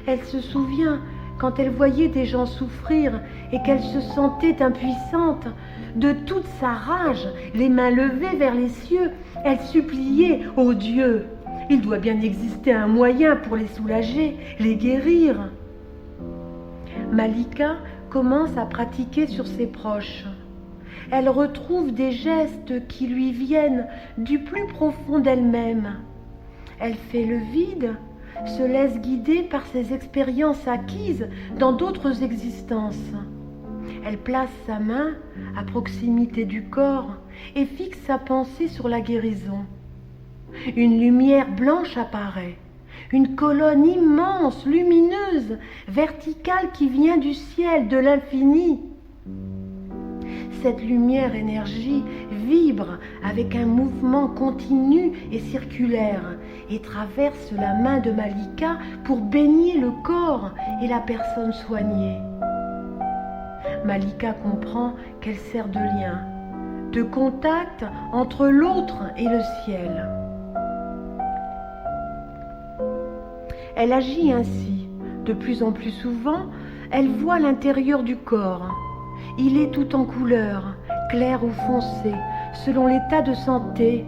Elle se souvient quand elle voyait des gens souffrir et qu'elle se sentait impuissante. De toute sa rage, les mains levées vers les cieux, elle suppliait « Ô Dieu, il doit bien exister un moyen pour les soulager, les guérir. » Malika commence à pratiquer sur ses proches. Elle retrouve des gestes qui lui viennent du plus profond d'elle-même. Elle fait le vide, se laisse guider par ses expériences acquises dans d'autres existences. Elle place sa main à proximité du corps et fixe sa pensée sur la guérison. Une lumière blanche apparaît, une colonne immense, lumineuse, verticale qui vient du ciel, de l'infini. Cette lumière énergie vibre avec un mouvement continu et circulaire et traverse la main de Malika pour baigner le corps et la personne soignée. Malika comprend qu'elle sert de lien, de contact entre l'autre et le ciel. Elle agit ainsi. De plus en plus souvent, elle voit l'intérieur du corps. Il est tout en couleur, clair ou foncé, selon l'état de santé.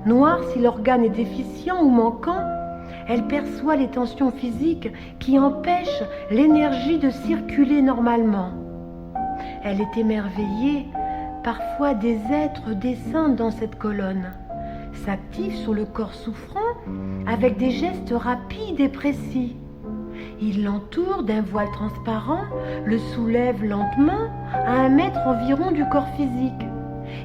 Noir si l'organe est déficient ou manquant. Elle perçoit les tensions physiques qui empêchent l'énergie de circuler normalement. Elle est émerveillée. Parfois des êtres descendent dans cette colonne. s'active sur le corps souffrant avec des gestes rapides et précis. Il l'entoure d'un voile transparent, le soulève lentement à 1 mètre environ du corps physique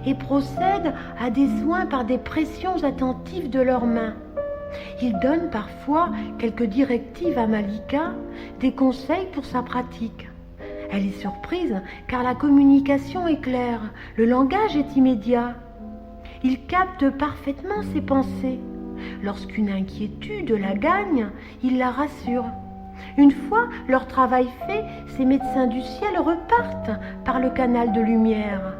et procède à des soins par des pressions attentives de leurs mains. Il donne parfois quelques directives à Malika, des conseils pour sa pratique. Elle est surprise car la communication est claire, le langage est immédiat. Il capte parfaitement ses pensées. Lorsqu'une inquiétude la gagne, il la rassure. Une fois leur travail fait, ces médecins du ciel repartent par le canal de lumière.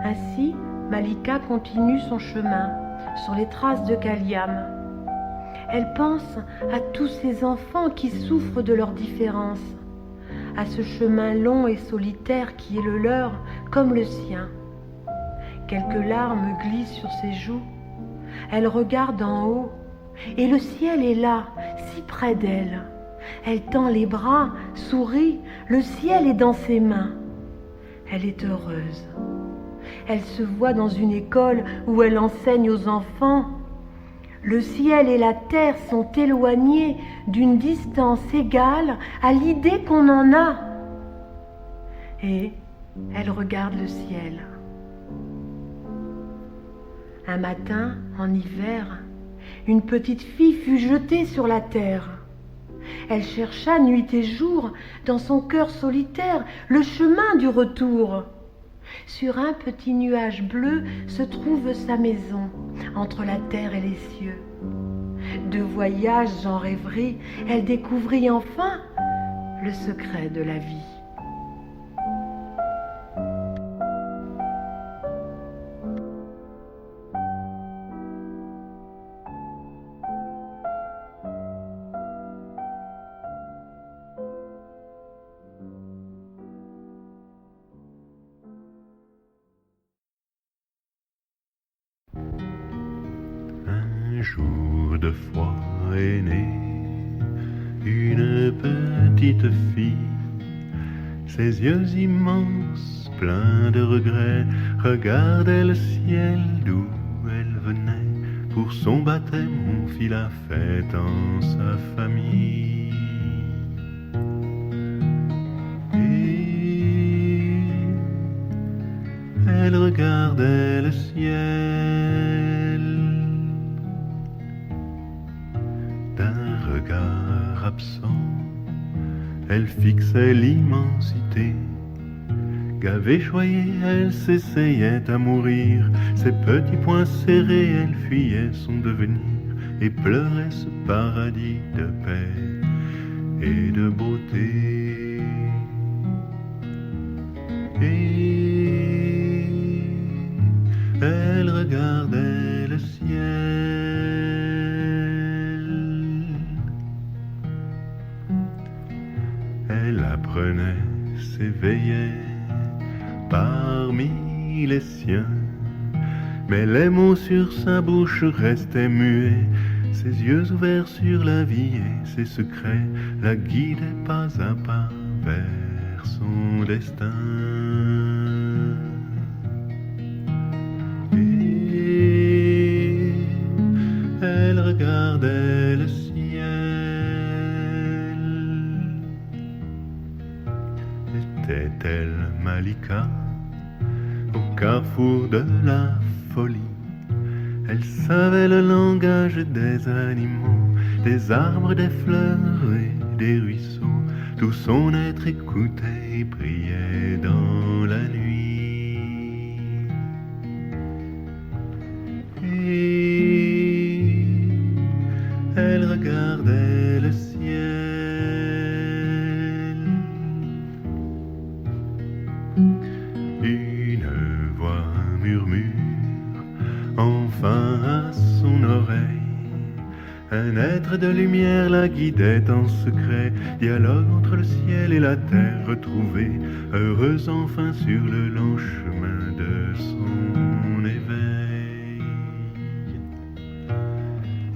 Ainsi, Malika continue son chemin sur les traces de Kaliam. Elle pense à tous ces enfants qui souffrent de leurs différences, à ce chemin long et solitaire qui est le leur comme le sien. Quelques larmes glissent sur ses joues. Elle regarde en haut et le ciel est là, si près d'elle. Elle tend les bras, sourit, le ciel est dans ses mains. Elle est heureuse. Elle se voit dans une école où elle enseigne aux enfants. Le ciel et la terre sont éloignés d'une distance égale à l'idée qu'on en a. Et elle regarde le ciel. Un matin, en hiver, une petite fille fut jetée sur la terre. Elle chercha nuit et jour, dans son cœur solitaire, le chemin du retour. Sur un petit nuage bleu se trouve sa maison, entre la terre et les cieux. De voyage en rêverie, elle découvrit enfin le secret de la vie. Un jour de froid est née une petite fille. Ses yeux immenses, pleins de regrets, regardaient le ciel d'où elle venait. Pour son baptême, on fit la fête en sa famille. Et elle regardait le ciel d'un regard absent. Elle fixait l'immensité. Gavée, choyée, elle s'essayait à mourir. Ses petits poings serrés, elle fuyait son devenir et pleurait ce paradis de paix et de beauté. Et elle regardait le ciel. Elle apprenait, s'éveillait parmi les siens, mais les mots sur sa bouche restaient muets. Ses yeux ouverts sur la vie et ses secrets la guidaient pas à pas vers son destin. Et elle regardait le ciel. Était-elle Malika au carrefour de la folie? Elle savait le langage des animaux, des arbres, des fleurs et des ruisseaux. Tout son être écoutait et priait dans la nuit. Et elle regardait le ciel. Une voix murmure enfin à son oreille. Un être de lumière la guidait en secret. Dialogue entre le ciel et la terre retrouvée, heureuse enfin sur le long chemin de son éveil.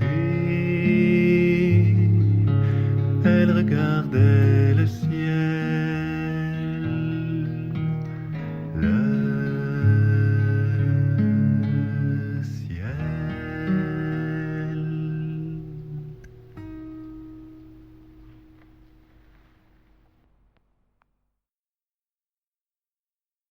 Et elle regardait le ciel.